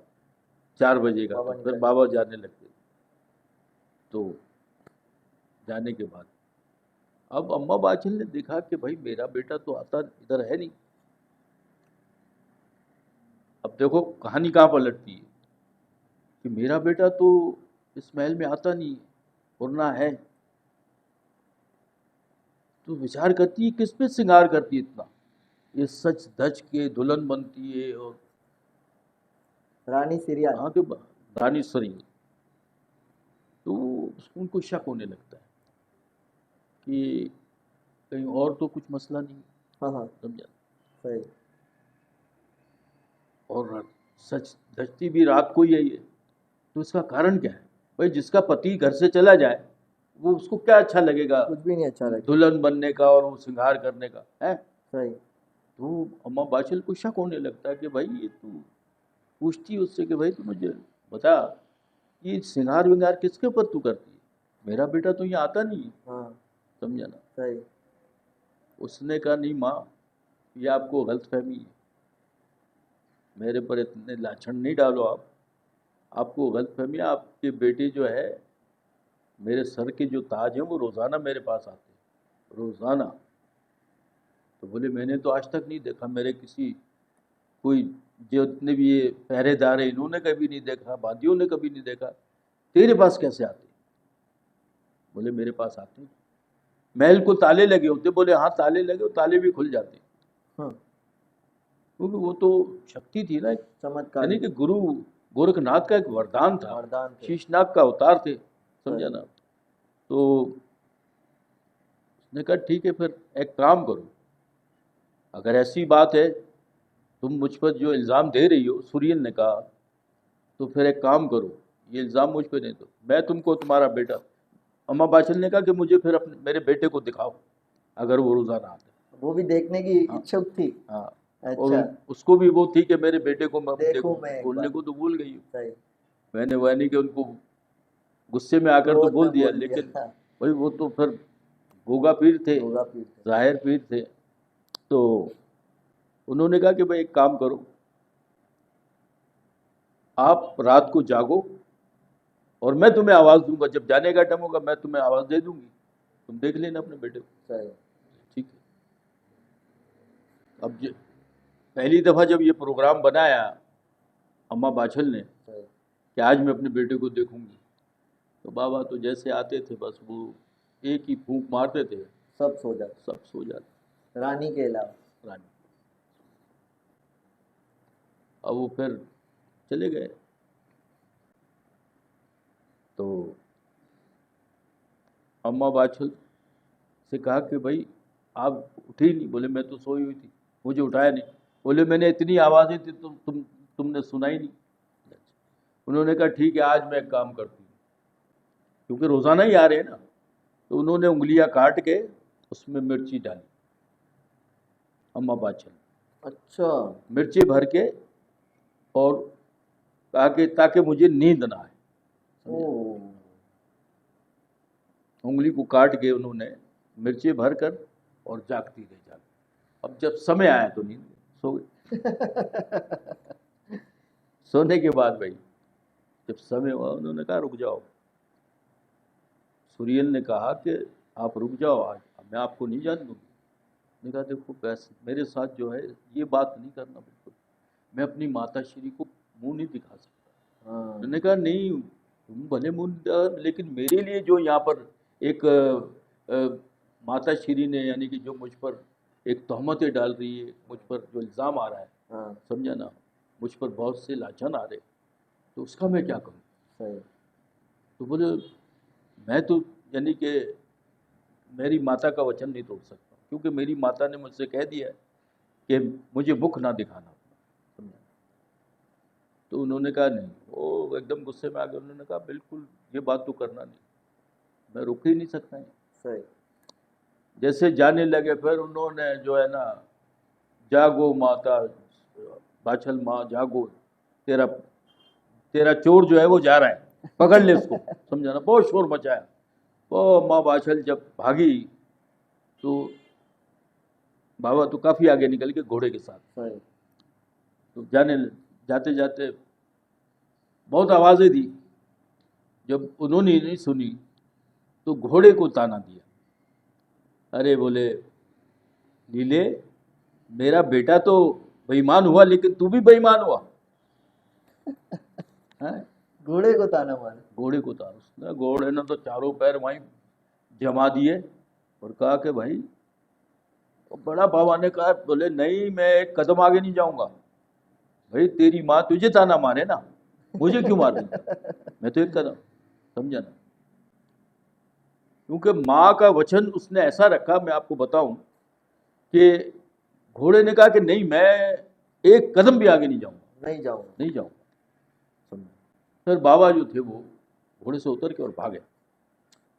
4 बजे का, बाबा तो फिर निकल। बाबा जाने लगते। तो जाने के बाद अब अम्मा बाचल ने देखा कि भाई मेरा बेटा तो आता इधर है नहीं। अब देखो कहानी कहाँ पलटती है कि मेरा बेटा तो इस महल में आता नहीं है और ना है, तो विचार करती है किस पे श्रृंगार करती है इतना, ये सच धज के दुल्हन बनती है और रानी सीरियल। कहाँ के रानीश्वरी। तो उनको शक होने लगता है कि कहीं और तो कुछ मसला नहीं, हाँ हाँ। समझा। सही। और सच धजती भी रात को ही है ये, तो इसका कारण क्या है? भाई जिसका पति घर से चला जाए वो उसको क्या अच्छा लगेगा कुछ भी नहीं अच्छा लगे। दुल्हन बनने का और वो श्रृंगार करने का है। सही। तो अम्मा बाचल को शक होने लगता है कि भाई ये तू पूछती है उससे कि भाई तू मुझे बता ये श्रृंगार विंगार किसके ऊपर तू करती है, मेरा बेटा तो यहाँ आता नहीं है, हाँ। समझा ना। सही। उसने कहा नहीं माँ, ये आपको गलतफहमी है, मेरे पर इतने लाछन नहीं डालो आप, आपको गलतफहमी है। आपके बेटे जो है मेरे सर के जो ताज हैं वो रोज़ाना मेरे पास आते हैं, रोज़ाना। तो बोले मैंने तो आज तक नहीं देखा, मेरे किसी कोई जितने भी ये पहरेदार है इन्होंने कभी नहीं देखा, बादियों ने कभी नहीं देखा, तेरे पास कैसे आते? बोले मेरे पास आते हैं, महल को ताले लगे होते। बोले हाँ ताले लगे हो, ताले भी खुल जाते, हाँ। क्योंकि वो तो शक्ति थी ना, चमत्कार। यानी कि गुरु गोरखनाथ का एक वरदान था, वरदान थे। शीशनाग का अवतार थे, समझा ना। तो उसने कहा ठीक है, फिर एक काम करो, अगर ऐसी बात है तुम मुझ पर जो इल्ज़ाम दे रही हो, सुरीन ने कहा, तो फिर एक काम करो, ये इल्ज़ाम मुझ पे नहीं दो, मैं तुमको तुम्हारा बेटा, अम्मा बाचल ने कहा कि मुझे फिर अपने मेरे बेटे को दिखाओ अगर वो रोज़ाना आता है। वो भी देखने की हाँ इच्छुक थी। हाँ। अच्छा। और उसको भी वो थी कि मेरे बेटे को मैं देखूं देखूं, मैं एक बोलने बार। को तो भूल गई हूँ। सही। मैंने वह नहीं कि उनको गुस्से में आकर तो क्रोध बोल में दिया, बोल दिया। लेकिन भाई वो तो फिर गोगा पीर थे, होगा फिर से। ज़ाहिर पीर थे। तो उन्होंने कहा कि भाई एक काम करो, आप रात को जागो और मैं तुम्हें आवाज़ दूंगा, जब जाने का टाइम होगा मैं तुम्हें आवाज़ दे दूंगी, तुम देख लेना अपने बेटे को। सही। ठीक है। अब पहली दफ़ा जब ये प्रोग्राम बनाया अम्मा बाछल ने सही। कि आज मैं अपने बेटे को देखूंगी, तो बाबा तो जैसे आते थे बस वो एक ही फूंक मारते थे, सब सो जाते, सब सो जाते, रानी के अलावा। रानी। अब वो फिर चले गए। तो अम्मा बाछल से कहा कि भाई आप उठी ही नहीं। बोले मैं तो सोई हुई थी, मुझे उठाया नहीं। बोले मैंने इतनी आवाज़ें थी तुमने सुना ही नहीं। उन्होंने कहा ठीक है, आज मैं एक काम करती हूँ, क्योंकि रोज़ाना ही आ रहे हैं ना। तो उन्होंने उंगलियां काट के उसमें मिर्ची डाली, अम्मा बाछल, अच्छा। मिर्ची भर के, और कहा कि ताकि मुझे नींद ना आए। ओ। उंगली को काट के उन्होंने मिर्ची भर कर और जागती रही जाग। अब जब समय आया तो नींद सो गई। सोने के बाद भाई जब समय हुआ, उन्होंने कहा रुक जाओ। सुरीन ने कहा कि आप रुक जाओ, आज मैं आपको नहीं जान दूंगी। ने कहा देखो वैसे मेरे साथ जो है ये बात नहीं करना, बिल्कुल मैं अपनी माता श्री को मुंह नहीं दिखा सकता। हाँ। उन्होंने कहा नहीं, तुम भले मुंह, लेकिन मेरे लिए जो यहाँ पर एक माता श्री ने, यानी कि जो मुझ पर एक तहमतें डाल रही है, मुझ पर जो इल्ज़ाम आ रहा है, हाँ। समझा ना, मुझ पर बहुत से लाछन आ रहे, तो उसका मैं क्या करूँ। सही। तो बोले मैं तो यानी कि मेरी माता का वचन नहीं तोड़ सकता, क्योंकि मेरी माता ने मुझसे कह दिया है कि मुझे मुख ना दिखाना, समझा। तो उन्होंने कहा नहीं, वो एकदम गुस्से में आ गए। उन्होंने कहा बिल्कुल ये बात तो करना नहीं, मैं रुक ही नहीं सकता है। सही। जैसे जाने लगे फिर उन्होंने जो है ना, जागो माता बाछल माँ जागो, तेरा तेरा चोर जो है वो जा रहा है, पकड़ ले उसको, समझा ना। बहुत शोर मचाया। वो माँ बाछल जब भागी तो बाबा तो काफ़ी आगे निकल के घोड़े के साथ। सही। तो जाते जाते बहुत आवाज़ें दी। जब उन्होंने नहीं सुनी तो घोड़े को ताना दिया, अरे बोले नीले, मेरा बेटा तो बेईमान हुआ, लेकिन तू भी बेईमान हुआ है। घोड़े को ताना मारा। घोड़े को ताना। उसने घोड़े ने तो चारों पैर वहीं जमा दिए और कहा कि भाई, बड़ा बाबा ने कहा, बोले नहीं मैं एक कदम आगे नहीं जाऊंगा। भाई तेरी माँ तुझे ताना मारे ना, मुझे क्यों मार रही, मैं तो एक कदम, समझा ना। क्योंकि माँ का वचन उसने ऐसा रखा, मैं आपको बताऊं कि घोड़े ने कहा कि नहीं मैं एक कदम भी आगे नहीं जाऊंगा, नहीं जाऊंगा। नहीं जाऊंगा, समझा। फिर बाबा जो थे वो घोड़े से उतर के और भागे।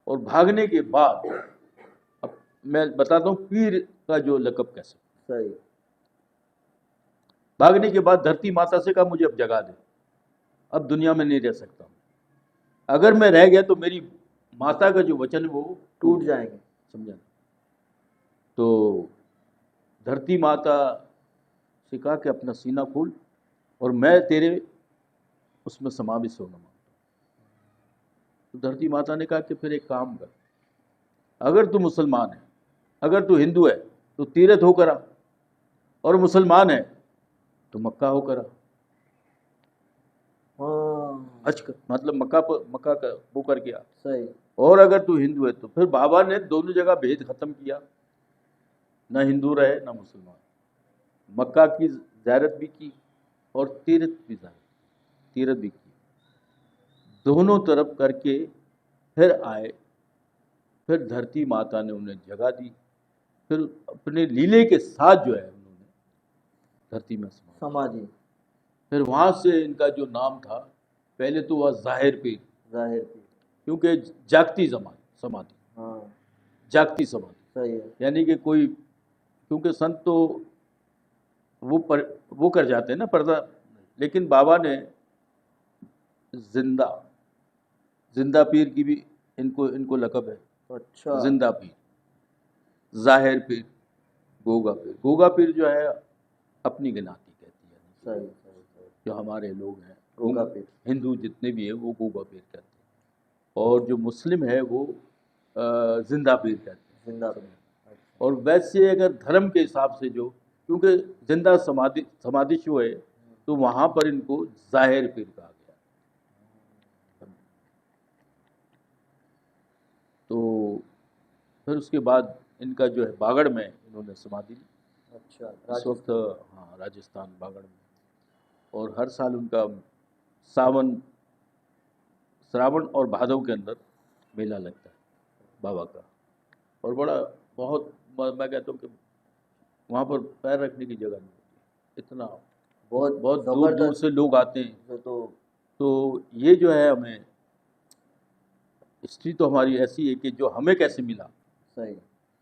और भागने के बाद अब मैं बताता हूँ पीर का जो लकब कैसे। सही। भागने के बाद धरती माता से कहा मुझे अब जगा दे, अब दुनिया में नहीं रह सकता, अगर मैं रह गया तो मेरी माता का जो वचन है वो टूट जाएंगे, समझा। तो धरती माता से कहा कि अपना सीना खोल और मैं तेरे उसमें समावेश होना मांगता हूँ। तो धरती माता ने कहा कि फिर एक काम कर, अगर तू मुसलमान है, अगर तू हिंदू है तो तीरथ होकर आ, और मुसलमान है तो मक्का होकर आ, हाँ। हज कर, मतलब मक्का का वो करके आ। सही। और अगर तू हिंदू है तो फिर बाबा ने दोनों जगह भेद खत्म किया, ना हिंदू रहे ना मुसलमान, मक्का की ज़ियारत भी की और तीरथ भी की, दोनों तरफ करके फिर आए, फिर धरती माता ने उन्हें जगह दी, फिर अपने लीले के साथ जो है उन्होंने धरती में समाधि। फिर वहाँ से इनका जो नाम था, पहले तो वह जाहिर पीर, जाहिर पीर, क्योंकि जागती समाधि, हाँ जागती समाधि, सही है। यानी कि कोई, क्योंकि संत तो वो कर जाते हैं ना पर्दा, लेकिन बाबा ने जिंदा पीर की भी इनको लक़ब है। अच्छा, जिंदा पीर, जाहिर पीर, गोगा पीर जो है अपनी गिनाती कहती है, सही सही सही। जो हमारे लोग हैं गोगा पीर, हिंदू जितने भी हैं वो गोगा पीर कहते हैं, और जो मुस्लिम है वो जिंदा पीर कहते हैं। जिंदा पीर। अच्छा, और वैसे अगर धर्म के हिसाब से जो, क्योंकि जिंदा समाधि शो है, तो वहाँ पर इनको जाहिर पीर कहा गया। तो फिर उसके बाद इनका जो है बागड़ में इन्होंने समाधि ली। अच्छा, इस वक्त हाँ राजस्थान बागड़ में, और हर साल उनका श्रावण और भादव के अंदर मेला लगता है बाबा का, और बहुत मैं कहता हूँ कि वहाँ पर पैर रखने की जगह नहीं होती, इतना बहुत दूर दूर से लोग आते हैं। तो ये जो है, हमें हिस्ट्री तो हमारी ऐसी है कि जो हमें कैसे मिला। सही।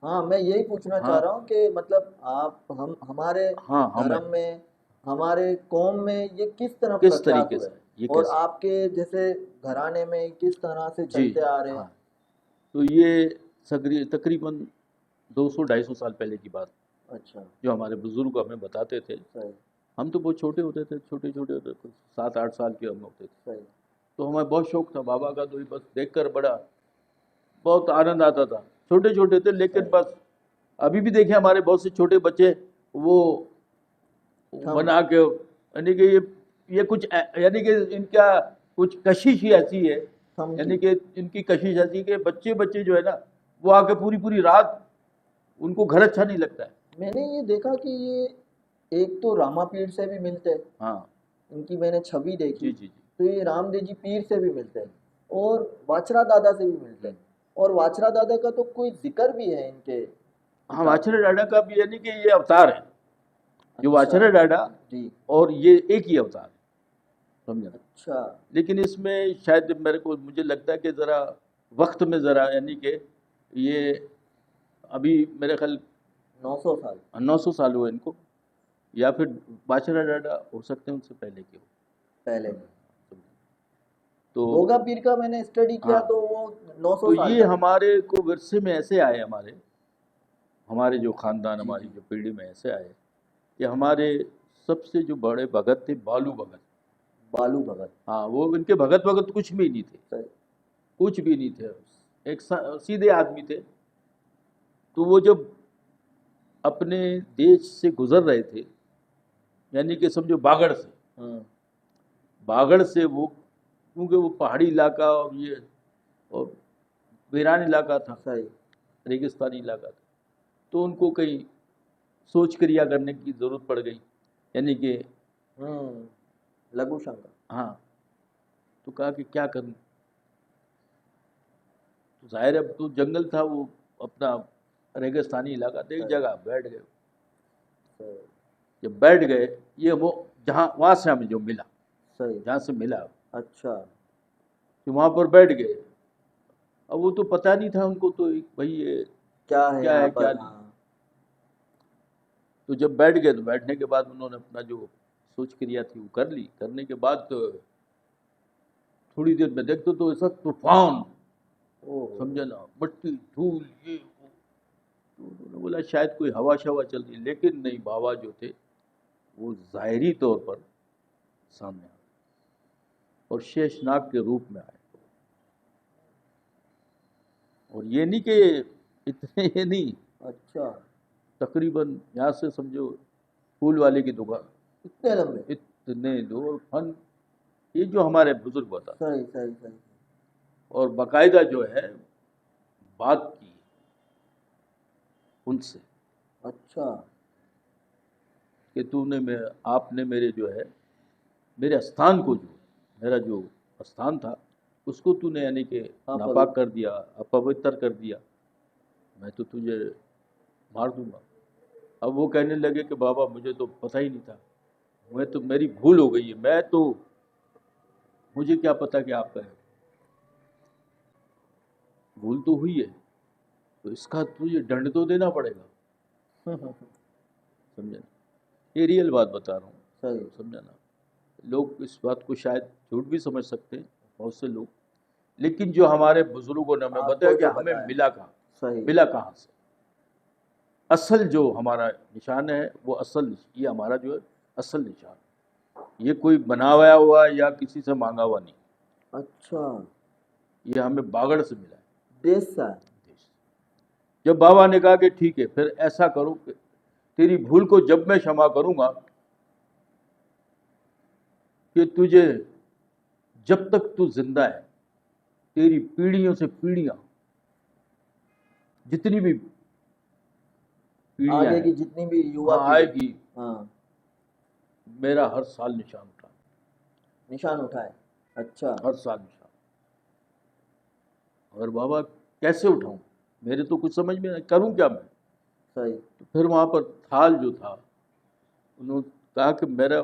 हाँ, मैं यही पूछना चाह हाँ, रहा हूँ कि मतलब आप हमारे हाँ, धर्म में, हमारे कौम में ये किस तरह किस प्रख्यात तरीके हुए से, ये और कैसे, आपके जैसे घराने में किस तरह से जी चलते आ रहे हैं? हाँ, तो ये तकरीबन 200-250 साल पहले की बात, अच्छा, जो हमारे बुजुर्ग हमें बताते थे। सही हम तो बहुत छोटे होते थे, छोटे होते थे, 7-8 साल के हम होते थे। सही। तो हमें बहुत शौक था बाबा का, तो ये बस देखकर बहुत आनंद आता था। छोटे छोटे थे, लेकिन सही। बस अभी भी देखें हमारे बहुत से छोटे बच्चे वो बना के, यानी कि ये कुछ यानी कि इनका कुछ कशिश ही ऐसी है, समझी। यानी कि इनकी कशिश ऐसी कि बच्चे जो है ना, वो आके पूरी पूरी रात उनको घर अच्छा नहीं लगता है। मैंने ये देखा कि ये एक तो रामा पीर से भी मिलते हैं, हाँ इनकी मैंने छवि देखी, जी जी जी, तो ये रामदेव जी पीर से भी मिलते हैं और वाछड़ा दादा से भी मिलते हैं, और वाछड़ा दादा का तो कोई जिक्र भी है इनके हाँ किताब में। वाछड़ा डाडा का भी, यानी कि ये अवतार है, जो अच्छा वाछड़ा डाडा जी, और ये एक ही अवतार है, समझे। अच्छा, लेकिन इसमें शायद मुझे लगता है कि ज़रा वक्त में ज़रा, यानी कि ये अभी मेरे ख्याल 900 साल 900 साल हुए इनको, या फिर बादशाह डाडा हो सकते हैं उनसे पहले के हो। पहले। तो गोगा पीर का मैंने स्टडी किया हाँ, तो वो 900 तो साल ये का। हमारे को विरसे में ऐसे आए, हमारे जो खानदान, जी हमारी जी, जो पीढ़ी में ऐसे आए कि हमारे सबसे जो बड़े भगत थे बालू भगत। बालू भगत। हाँ, वो इनके भगत कुछ भी नहीं थे, सही। कुछ भी नहीं थे, एक सीधे आदमी थे। तो वो जब अपने देश से गुजर रहे थे, यानी कि समझो बागड़ से वो, क्योंकि वो पहाड़ी इलाका और वीरान इलाका था, सही। रेगिस्तानी इलाका था, तो उनको कहीं सोच क्रिया करने की ज़रूरत पड़ गई, यानी कि लघु शंकर। हाँ, तो कहा कि क्या करूं। तो जाहिर है, अब तो जंगल था, वो अपना रेगिस्तानी इलाका था, एक जगह बैठ गए। सही जब बैठ गए, ये वो जहाँ वहाँ से हमें जो मिला, सही। जहाँ से मिला, अच्छा, तो वहाँ पर बैठ गए। अब वो तो पता नहीं था उनको, तो भाई ये क्या है क्या यहाँ है क्या पर? नहीं। हाँ, तो जब बैठ गए, तो बैठने के बाद उन्होंने अपना जो सोच क्रिया थी वो कर ली। करने के बाद तो थोड़ी देर में देखते तो ऐसा तूफान, ओह, समझे ना, मिट्टी धूल ये वो। तो उन्होंने बोला शायद कोई हवा शवा चल रही, लेकिन नहीं, बाबा जो थे वो ज़ाहिरी तौर पर सामने आए और शेषनाग के रूप में आए। और ये नहीं कि इतने, ये नहीं, अच्छा, तकरीबन यहाँ से समझो फूल वाले की दुकान, इतने लंबे? इतने दो, और फन, ये जो हमारे बुजुर्ग बताते, सही सही सही। और बाकायदा जो है बात की उनसे अच्छा, कि आपने मेरे जो है, मेरे स्थान को, जो मेरा जो स्थान था उसको तूने यानी कि नापाक कर दिया, अपवित्र कर दिया, मैं तो तुझे मार दूंगा। अब वो कहने लगे कि बाबा मुझे तो पता ही नहीं था, मैं तो मेरी भूल हो गई है, मैं तो मुझे क्या पता कि आपका है, भूल तो हुई है, तो इसका तुझे दंड तो देना पड़ेगा। समझे ना? ये रियल बात बता रहा हूँ, सही। समझा ना? लोग इस बात को शायद झूठ भी समझ सकते हैं बहुत से लोग, लेकिन जो हमारे बुजुर्गों ने हमें आपको बताया कि जो हमें बताया। मिला कहाँ, सही। मिला कहाँ से, असल जो हमारा निशान है वो असल, ये हमारा जो है असल निशान, ये कोई बनाया हुआ या किसी से मांगा हुआ नहीं, अच्छा, ये हमें बागड़ से मिला है। देश सा। जब बाबा ने कहा कि ठीक है फिर ऐसा करो कि तेरी भूल को जब मैं क्षमा करूंगा कि तुझे जब तक तू जिंदा है तेरी पीढ़ियों से पीढ़ियां, जितनी भी पीढ़ियां आगे हैं, की जितनी भी युवा हाँ पीढ़ी, आएगी, हाँ, मेरा हर साल निशान उठा, निशान उठाए। अच्छा, हर साल निशान। और बाबा कैसे उठाऊं, मेरे तो कुछ समझ में नहीं, करूं क्या मैं? सही। तो फिर वहां पर थाल जो था, उन्होंने कहा कि मेरा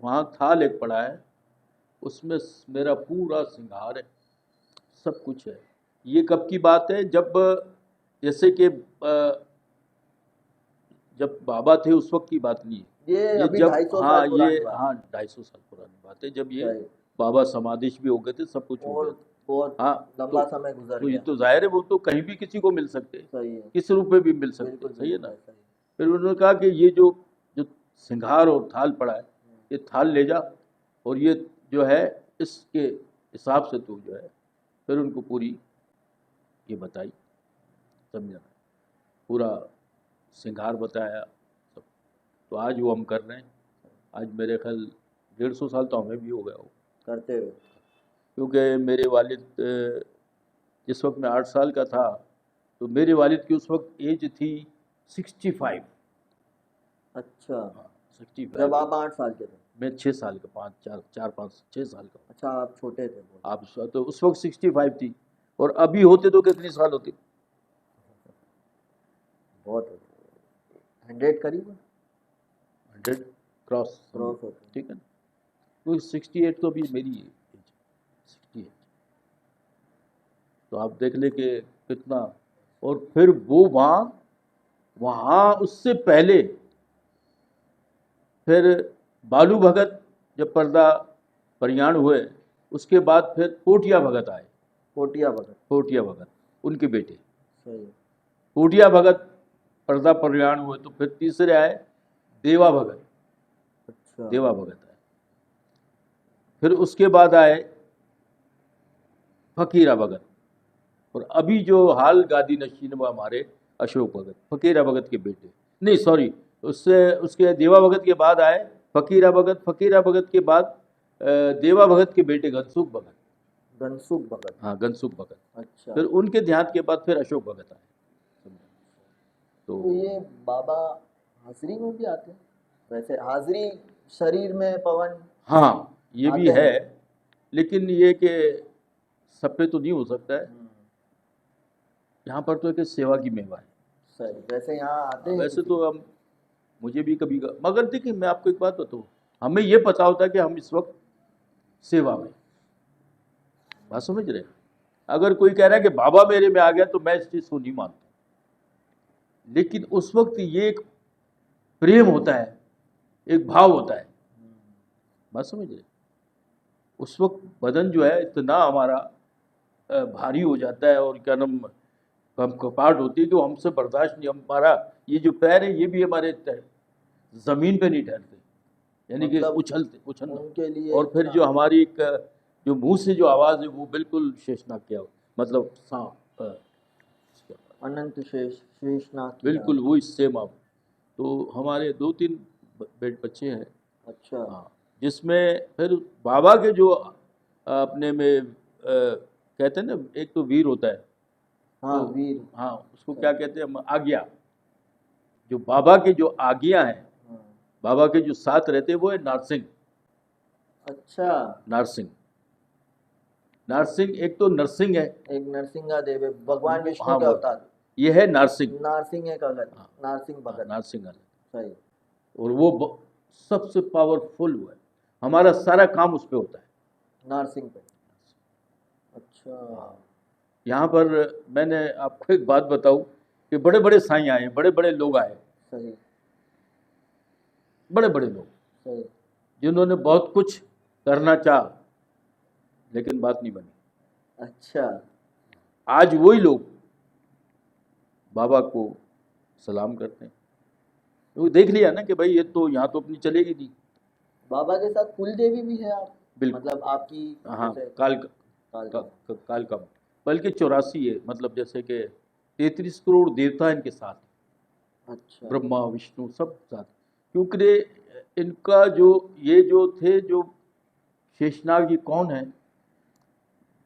वहां थाल एक पड़ा है, उसमें मेरा पूरा श्रृंगार है, सब कुछ है। ये कब की बात है? जब जैसे कि जब बाबा थे उस वक्त की बात नहीं है, ये अभी जब 250 हाँ साल ये पुरानी बात। हाँ 250 साल पुरानी बात है, जब ये सही। बाबा समाधिश भी हो गए थे, सब कुछ हो गया और था। बहुत हाँ लंबा तो समय गुजर तो ये गया। तो जाहिर है वो तो कहीं भी किसी को मिल सकते, सही है, किस रूप में भी मिल सकते, बिल्कुल सही है ना? बिल्कुल सही। फिर उन्होंने कहा कि ये जो जो सिंगार और थाल पड़ा है, ये थाल ले जा, और ये जो है इसके हिसाब से तू जो है, फिर उनको पूरी ये बताई, समझा, पूरा सिंगार बताया सब। तो आज वो हम कर रहे हैं, आज मेरे ख्याल 150 साल तो हमें भी हो गया हो, करते हुए। क्योंकि मेरे वालिद जिस वक्त मैं 8 साल का था, तो मेरे वालिद की उस वक्त एज थी 65। अच्छा, हाँ 65। जब आप 8 साल के थे। मैं 6 साल का, 4 5 6 साल का। अच्छा, आप छोटे थे बहुत। आप तो उस वक्त 65 थी, और अभी होते तो कितनी साल होती? बहुत 100 करीब 100 क्रॉस, क्रॉस होते। ठीक है ना? तो 68 तो अभी मेरी एज, 68। तो आप देख ले कि कितना। और फिर वो वहाँ उससे पहले फिर बालू भगत जब पर्दा परियाण हुए, उसके बाद फिर पोटिया भगत आए, कोटिया भगत। पोटिया भगत उनके बेटे, सही। पोटिया भगत पर्दा परियाण हुए, तो फिर तीसरे आए देवा भगत, अच्छा। देवा भगत आए, फिर उसके बाद आए फकीरा भगत, और अभी जो हाल गादी नशीन वो हमारे अशोक भगत, फकीरा भगत के बेटे, नहीं सॉरी, उससे उसके देवा भगत के बाद आए फकीरा भगत, फकीरा भगत के बाद देवा भगत के बेटे घनसुख भगत, घनसुख भगत। हाँ घनसुख भगत, अच्छा, फिर उनके देहांत के बाद फिर अशोक भगत आए। तो तो ये बाबा हाजिरी में भी आते हैं वैसे? हाजिरी शरीर में पवन हाँ ये भी आते है, हैं। लेकिन ये कि सब पे तो नहीं हो सकता है, यहाँ पर तो एक सेवा की मेवा है। सही। वैसे यहाँ आते हैं वैसे किसी- तो हम, मुझे भी कभी मगर देखिए मैं आपको एक बात बताऊँ, हमें ये पता होता है कि हम इस वक्त सेवा में, बात समझ रहे हैं? अगर कोई कह रहा है कि बाबा मेरे में आ गया, तो मैं इस चीज़ को नहीं मानता, लेकिन उस वक्त ये एक प्रेम होता है, एक भाव होता है, बात समझ रहे? उस वक्त बदन जो है इतना हमारा भारी हो जाता है, और क्या नाम कम कपाट होती है कि वो हमसे बर्दाश्त नहीं, हमारा ये जो पैर है ये भी हमारे ज़मीन पे नहीं ठहरते, यानी कि मतलब उछलते उछलना। उनके लिए और फिर इतना- जो हमारी एक जो मुंह से जो आवाज़ है वो बिल्कुल शेषनाग की आवाज़, मतलब सांप अनंत शेषनाग की बिल्कुल वो सेम आप। तो हमारे 2-3 बच्चे हैं, अच्छा। हाँ, जिसमें फिर बाबा के जो अपने में कहते हैं ना, एक तो वीर होता है, हाँ, तो वीर। हाँ उसको क्या कहते हैं हम, आज्ञा, जो बाबा के जो आज्ञा हैं, हाँ। बाबा के जो साथ रहते हैं वो है नारसिंह, अच्छा। नारसिंह। नारसिंह एक तो नरसिंह है, एक नरसिंहा देव है, भगवान विष्णु हाँ के वो अवतार। ये है नारसिंह। नारसिंह एक अलग, हाँ, नारसिंह हाँ, भगत। नारसिंह अलग। सही। और वो सबसे पावरफुल हुआ है, हमारा सारा काम उस पे होता है। नारसिंह पे। हाँ। अच्छा। यहाँ पर मैंने आपको एक बात बताऊं कि बड़े बड़े साईं आए, बड़े बड़े लोग आए, सही। बड़े बड़े लोग सही। जिन्होंने बहुत कुछ करना चाहा लेकिन बात नहीं बनी। अच्छा। आज वही लोग बाबा को सलाम करते हैं। वो देख लिया ना कि भाई ये तो यहाँ तो अपनी चलेगी नहीं। बाबा के साथ कुल देवी भी है आप, बिल्कुल। मतलब आपकी हाँ, जैसे काल काल का, काल का बल्कि 84 है, मतलब जैसे कि 33 करोड़ देवता इनके साथ, अच्छा। ब्रह्मा विष्णु सब साथ। क्योंकि इनका जो ये जो थे जो शेषनाग जी कौन है,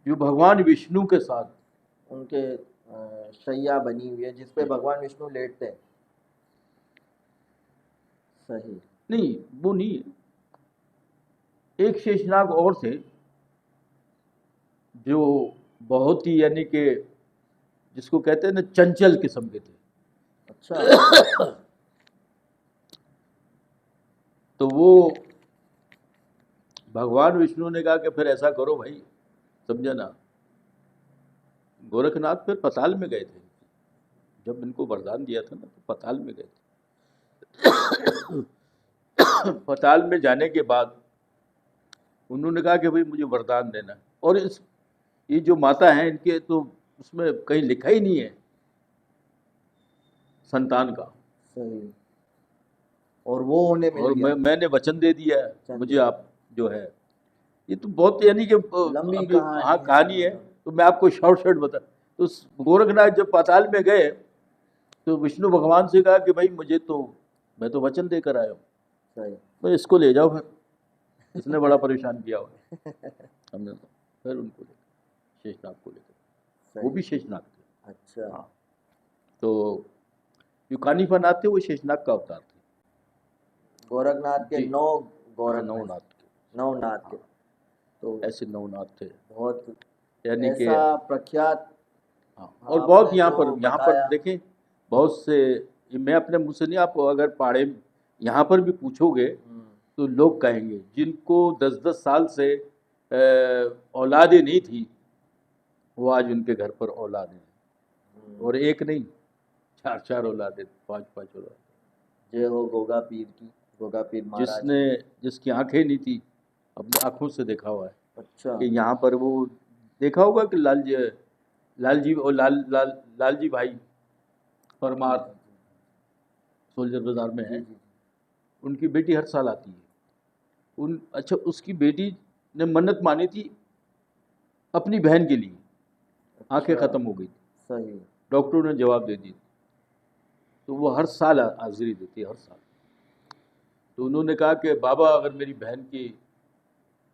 जो भगवान विष्णु के साथ उनके शैया बनी हुई है जिसपे जी। भगवान विष्णु लेटते हैं। सही। नहीं वो नहीं है, एक शेषनाग और थे जो बहुत ही यानी कि जिसको कहते हैं ना चंचल किस्म के थे। अच्छा। तो वो भगवान विष्णु ने कहा कि फिर ऐसा करो भाई, समझे ना, गोरखनाथ फिर पताल में गए थे। जब इनको वरदान दिया था ना तो पताल में गए थे। पताल में जाने के बाद उन्होंने कहा कि भाई मुझे वरदान देना, और इस ये जो माता है इनके तो उसमें कहीं लिखा ही नहीं है संतान का। सही। और वो उन्हें मिल और गया। मैंने वचन दे दिया है, मुझे चंद्र। आप जो है, ये तो बहुत यानी कि लंबी अभी हाँ कहानी है कहानी है, मतलब। तो मैं आपको शॉर्ट शॉर्ट बता। तो गोरखनाथ जब पाताल में गए तो विष्णु भगवान से कहा कि भाई मुझे तो, मैं तो वचन देकर आया हूँ, सही। तो इसको ले जाओ फिर, इसने बड़ा परेशान किया हुआ है। हमने तो फिर उनको लेकर शेषनाग को लेकर, वो सही। भी शेषनाग थे। अच्छा। हाँ, तो जो कानीफनाथ थे वो शेषनाग का अवतार थे। गोरखनाथ के जी 9 हाँ, गोरख में नवनाथ के, नवनाथ के। हाँ तो ऐसे नवनाथ थे, बहुत यानी कि ऐसा प्रख्यात हाँ। और बहुत आपने जो यहाँ पर बताया। देखें, बहुत से, ये मैं अपने मुंह से नहीं, आप अगर पहाड़े यहाँ पर भी पूछोगे तो लोग कहेंगे जिनको 10-10 साल से औलादें नहीं थी, वो आज उनके घर पर औलाद हैं, और एक नहीं 4-4 औलादें, 5-5 औलाद। जय हो गोगा पीर की, गोगा पीर महाराज जिसने की। जिसकी आंखें नहीं थी, अपनी आंखों से देखा हुआ है अच्छा। कि यहाँ पर वो देखा होगा कि लालजी और लालजी भाई परमार सोल्जर बाजार में जी है, जी। उनकी बेटी हर साल आती है। अच्छा उसकी बेटी ने मन्नत मानी थी अपनी बहन के लिए, आंखें अच्छा। खत्म हो गई, सही। डॉक्टरों ने जवाब दे दी, तो वो हर साल हाजिरी देती है, हर साल। तो उन्होंने कहा कि बाबा अगर मेरी बहन की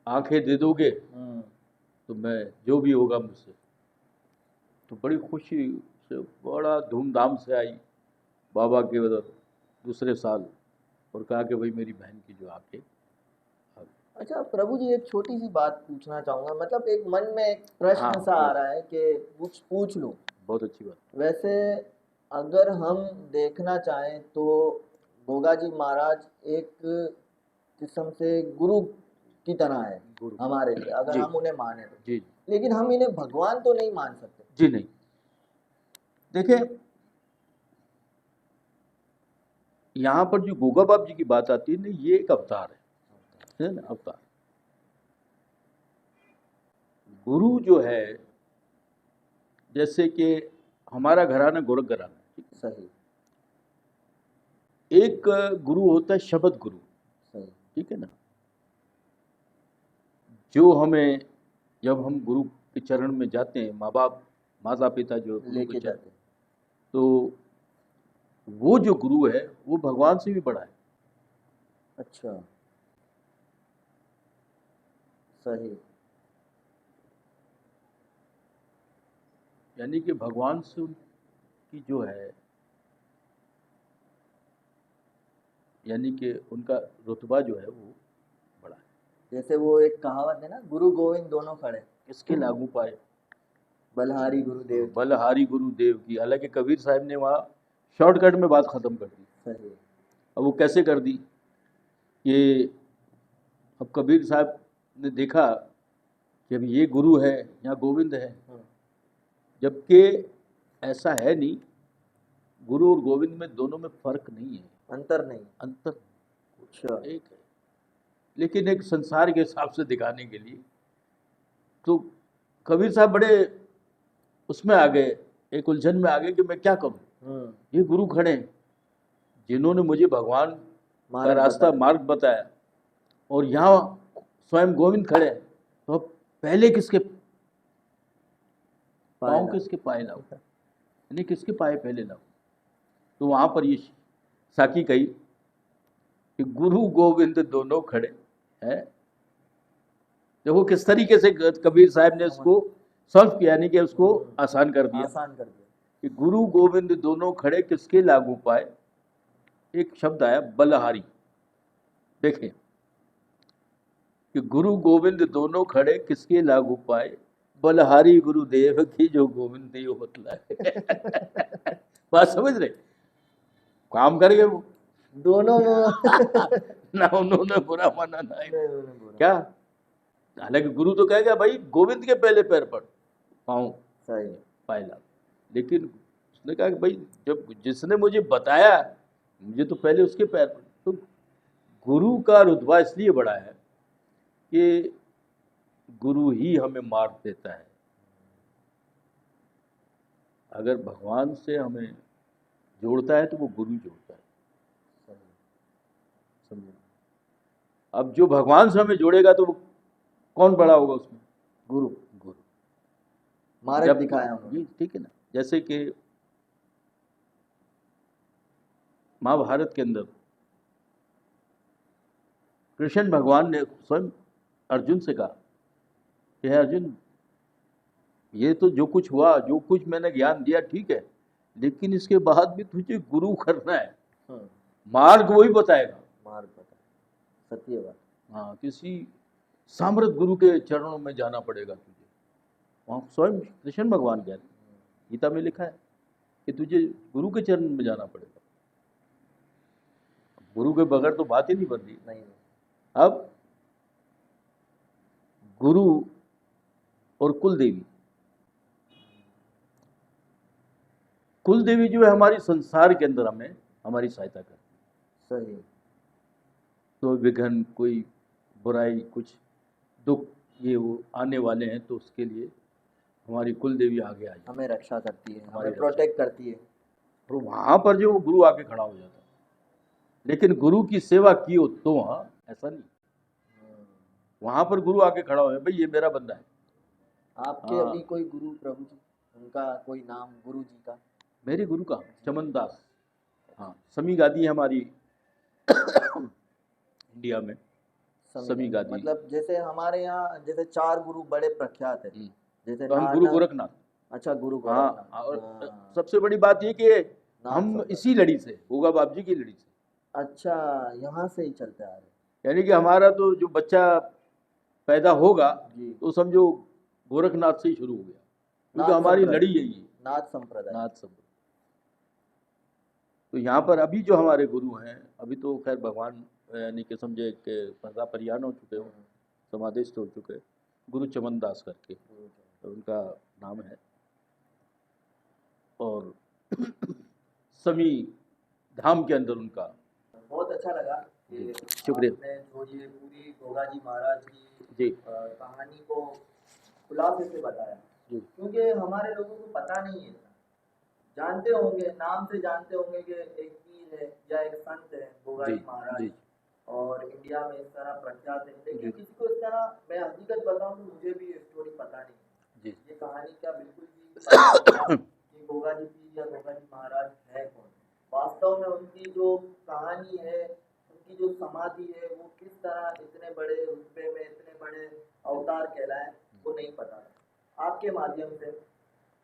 आंखें दे दोगे तो मैं जो भी होगा मुझसे। तो बड़ी खुशी से बड़ा धूमधाम से आई बाबा के उधर दूसरे साल, और कहा कि भाई मेरी बहन की जो आंखें आ गई। अच्छा प्रभु जी, एक छोटी सी बात पूछना चाहूंगा, मतलब एक मन में एक हाँ प्रश्न सा आ बहुत रहा है कि पूछ लूं। बहुत अच्छी बात। वैसे अगर हम देखना चाहें तो गोगा जी महाराज एक किस्म से गुरु की तरह है गुरु हमारे लिए, अगर जी हम उन्हें माने तो। जी लेकिन हम इन्हें भगवान तो नहीं मान सकते। जी नहीं, देखिए यहाँ पर जो गोगा बाप जी की बात आती है ना, ये एक अवतार है ना, अवतार। गुरु जो है, जैसे कि हमारा घराना गोरख घराना है, ठीक सही। है? एक गुरु होता है शब्द गुरु, सही। ठीक है ना, जो हमें जब हम गुरु के चरण में जाते हैं, माँ बाप माता पिता जो गुरु के लेके चरण, जाते। तो वो जो गुरु है वो भगवान से भी बड़ा है। अच्छा। सही। यानी कि भगवान से उनकी जो है, यानी कि उनका रुतबा जो है वो बड़ा है। जैसे वो एक कहावत है ना, गुरु गोविंद दोनों खड़े, किसके लागू पाए? बलहारी गुरुदेव की। बलहारी गुरुदेव की। हालांकि कबीर साहब ने वहाँ शॉर्टकट में बात खत्म कर दी। सही। अब वो कैसे कर दी कि अब कबीर साहब ने देखा कि अब ये गुरु है, यहाँ गोविंद है, जबकि ऐसा है नहीं। गुरु और गोविंद में दोनों में फर्क नहीं है, अंतर नहीं। अंतर अच्छा। एक है, लेकिन एक संसार के हिसाब से दिखाने के लिए तो कबीर साहब बड़े उसमें आ गए, एक उलझन में आ गए कि मैं क्या करूं। ये गुरु खड़े हैं जिन्होंने मुझे भगवान का रास्ता मार्ग बताया, और यहाँ स्वयं गोविंद खड़े हैं, तो अब पहले किसके पाँव, किसके पाए लाओ, यानी किसके पाए पहले लाओ। तो वहां पर ये साकी कही कि गुरु गोविंद दोनों खड़े हैं। देखो किस तरीके से कबीर साहब ने उसको सॉल्व किया, यानी कि उसको आसान कर दिया कि गुरु गोविंद दोनों खड़े किसके लागू पाए। एक शब्द आया बलहारी, देखें कि गुरु गोविंद दोनों खड़े किसके लागू पाए, बलहारी गुरुदेव की जो गोविंद नहीं बतलाए। बात समझ रहे, काम कर गए वो दोनों। ना उन्होंने बुरा माना ना क्या। हालांकि गुरु तो कहेगा भाई गोविंद के पहले पैर पर पाऊं पायला, लेकिन उसने कहा कि भाई जब जिसने मुझे बताया मुझे तो पहले उसके पैर पर। तो गुरु का रुतबा इसलिए बड़ा है कि गुरु ही हमें मार्ग देता है। अगर भगवान से हमें जोड़ता है तो वो गुरु जोड़ता है, समझे। अब जो भगवान से हमें जोड़ेगा तो वो कौन बड़ा होगा उसमें, गुरु। गुरु मार्ग दिखाया जी, ठीक है ना। जैसे कि महाभारत के अंदर कृष्ण भगवान ने स्वयं अर्जुन से कहा कि अर्जुन ये तो जो कुछ हुआ, जो कुछ मैंने ज्ञान दिया ठीक है, लेकिन इसके बाद भी तुझे गुरु करना है, मार्ग वही बताएगा। मार्ग बताएगा, सत्य बात। हाँ, किसी सामर्थ गुरु के चरणों में जाना पड़ेगा तुझे। वहाँ स्वयं कृष्ण भगवान कह रहे, गीता में लिखा है कि तुझे गुरु के चरण में जाना पड़ेगा। गुरु के बगैर तो बात ही नहीं बनती। नहीं। अब गुरु और कुलदेवी, कुलदेवी जो है हमारी संसार के अंदर हमें हमारी सहायता करती है। सही। तो विघ्न, कोई बुराई, कुछ दुख ये वो आने वाले हैं तो उसके लिए हमारी कुलदेवी आगे आ जाती है, हमें रक्षा करती है, हमें प्रोटेक्ट करती है। और वहाँ पर जो गुरु आके खड़ा हो जाता है। लेकिन गुरु की सेवा की हो तो वहाँ ऐसा नहीं, वहाँ पर गुरु आके खड़ा हो, भाई ये मेरा बंदा है। आपके अभी कोई गुरु प्रभु जी, उनका कोई नाम गुरु जी का? मेरे गुरु का चमन दास। हाँ, समी गादी है हमारी इंडिया में, समी गादी। मतलब जैसे हमारे यहाँ जैसे 4 गुरु बड़े प्रख्यात है, जैसे तो हम गुरु गोरखनाथ। अच्छा, गुरु गोरखनाथ। हाँ, और सबसे बड़ी बात ये कि हम इसी लड़ी से, होगा बाप जी की लड़ी से। अच्छा, यहाँ से ही चलते आ रहे, यानी कि हमारा तो जो बच्चा पैदा होगा तो समझो गोरखनाथ से ही शुरू हो गया, क्योंकि हमारी लड़ी यही है, नाथ संप्रदाय। नाथ संप्रदाय। तो यहाँ पर अभी जो हमारे गुरु हैं, अभी तो खैर भगवान यानी कि समझे कि परियान हो चुके हो, समाधिस्थ हो चुके, गुरु चमन दास करके तो उनका नाम है। और समी धाम के अंदर उनका। बहुत अच्छा लगा कि शुक्रिया। जो ये पूरी गोगा जी महाराज की कहानी को खुलासे से बताया, क्योंकि हमारे लोगों को पता नहीं है। जानते होंगे, नाम से जानते होंगे कि एक पीर है या एक संत है गोगा जी महाराज, और इंडिया में इस तरह प्रख्यात है, लेकिन किसी को इस तरह, मैं हकीकत बताऊं तो मुझे भी ये स्टोरी पता नहीं, ये कहानी क्या बिल्कुल भी कि गोगा जी पीर या गोगा जी महाराज है कौन। वास्तव में उनकी जो कहानी है, उनकी जो समाधि है, वो किस तरह इतने बड़े रुतबे में, इतने बड़े अवतार कहलाए, वो नहीं पता। आपके माध्यम से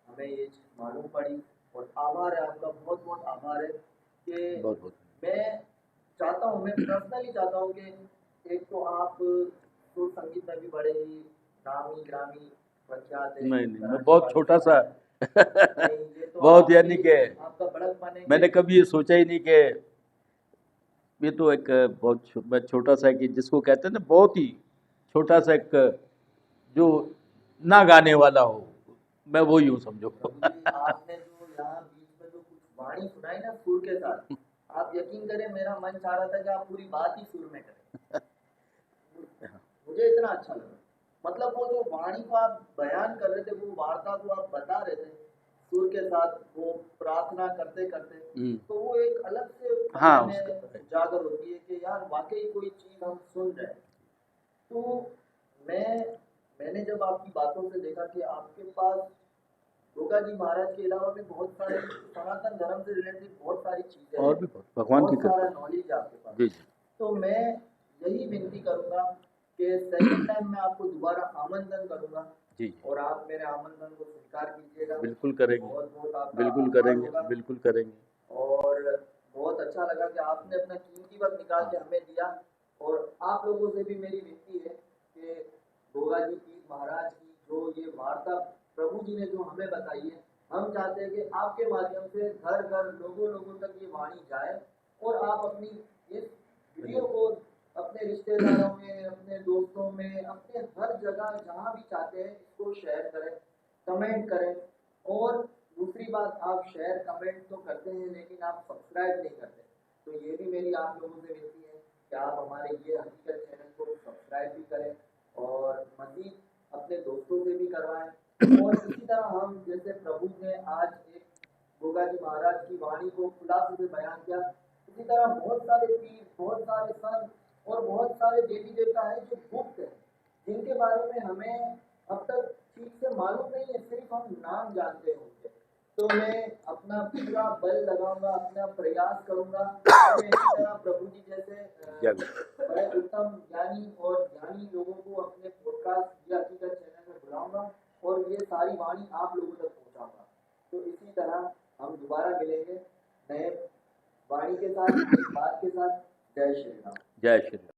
हमें ये चीज़ मालूम पड़ी, और आभार है आपका, बहुत बहुत आभार है कि मैं चाहता हूँ, मैं पर्सनली चाहता हूँ कि एक तो आप सुर संगीत में भी बड़े ही नामी ग्रामी प्रख्यात है। नहीं नहीं, मैं कराची बहुत वाले छोटा सा नहीं, ये तो बहुत यानी कि आपका बड़कपन है मैंने कि कभी ये सोचा ही नहीं कि ये तो एक मैं छोटा सा कि जिसको कहते हैं ना बहुत ही छोटा सा एक जो ना गाने वाला हो, मैं वो यूं समझो। प्रभु जी आपने जो यहाँ बीच में जो कुछ वाणी सुनाई ना सुर के साथ, आप यकीन करें मेरा मन चाह रहा था कि आप पूरी बात ही सुर में करें। मुझे इतना अच्छा लगा, मतलब वो जो वाणी को आप बयान कर रहे थे, वो वार्ता को आप बता रहे थे सुर के साथ, वो प्रार्थना करते करते, तो वो एक अलग से हाँ, मन में उजागर होती है कि यार वाकई कोई चीज हम सुन रहे हैं। तो मैंने जब आपकी बातों से देखा कि आपके पास गोगा जी महाराज के अलावा भी बहुत सारी सनातन धर्म से रिलेटेड बहुत सारी चीजें और हैं, भी भगवान की बहुत सारा कृपा। नॉलेज है आपके पास। जी जी तो मैं यही विनती करूंगा कि सेकंड टाइम मैं आपको दोबारा आमंत्रण करूंगा जी जी, और आप मेरे आमंत्रण को स्वीकार कीजिएगा। बिल्कुल करेंगे, बहुत बहुत आपका बिल्कुल आभार करेंगे, होगा। बिल्कुल करेंगे। और बहुत अच्छा लगा कि आपने अपना कीमती वक्त निकाल के हमें दिया। और आप लोगों से भी मेरी विनती है कि गोगा जी की महाराज की जो ये वार्ता प्रभु जी ने जो हमें बताई है, हम चाहते हैं कि आपके माध्यम से घर घर लोगों लोगों तक ये वाणी जाए और आप अपनी इस वीडियो को अपने रिश्तेदारों में, अपने दोस्तों में, अपने हर जगह जहाँ भी चाहते हैं इसको शेयर करें, कमेंट करें। और दूसरी बात, आप शेयर कमेंट तो करते हैं लेकिन आप सब्सक्राइब नहीं करते, तो ये भी मेरी आप लोगों से विनती है कि आप हमारे ये हकीकत चैनल को सब्सक्राइब भी करें और मजीद अपने दोस्तों से भी करवाएं। और इसी तरह हम जैसे प्रभु ने आज एक गोगा जी महाराज की वाणी को खुलासे से बयान किया, इसी तरह बहुत सारे पीर, बहुत सारे संत और बहुत सारे देवी देवता हैं जो गुप्त हैं, जिनके बारे में हमें अब तक ठीक से मालूम नहीं है, सिर्फ हम नाम जानते होंगे। तो मैं अपना पूरा बल लगाऊंगा, अपना प्रयास करूंगा कि मैं इसी तरह प्रभु जी जैसे बड़े उत्तम ज्ञानी और ज्ञानी लोगों को अपने पॉडकास्ट या हकीकत चैनल में बुलाऊंगा और ये सारी वाणी आप लोगों तक पहुंचाऊंगा। तो इसी तरह हम दोबारा मिलेंगे नए वाणी के साथ, नई बात के साथ। जय श्री राम। जय श्री राम।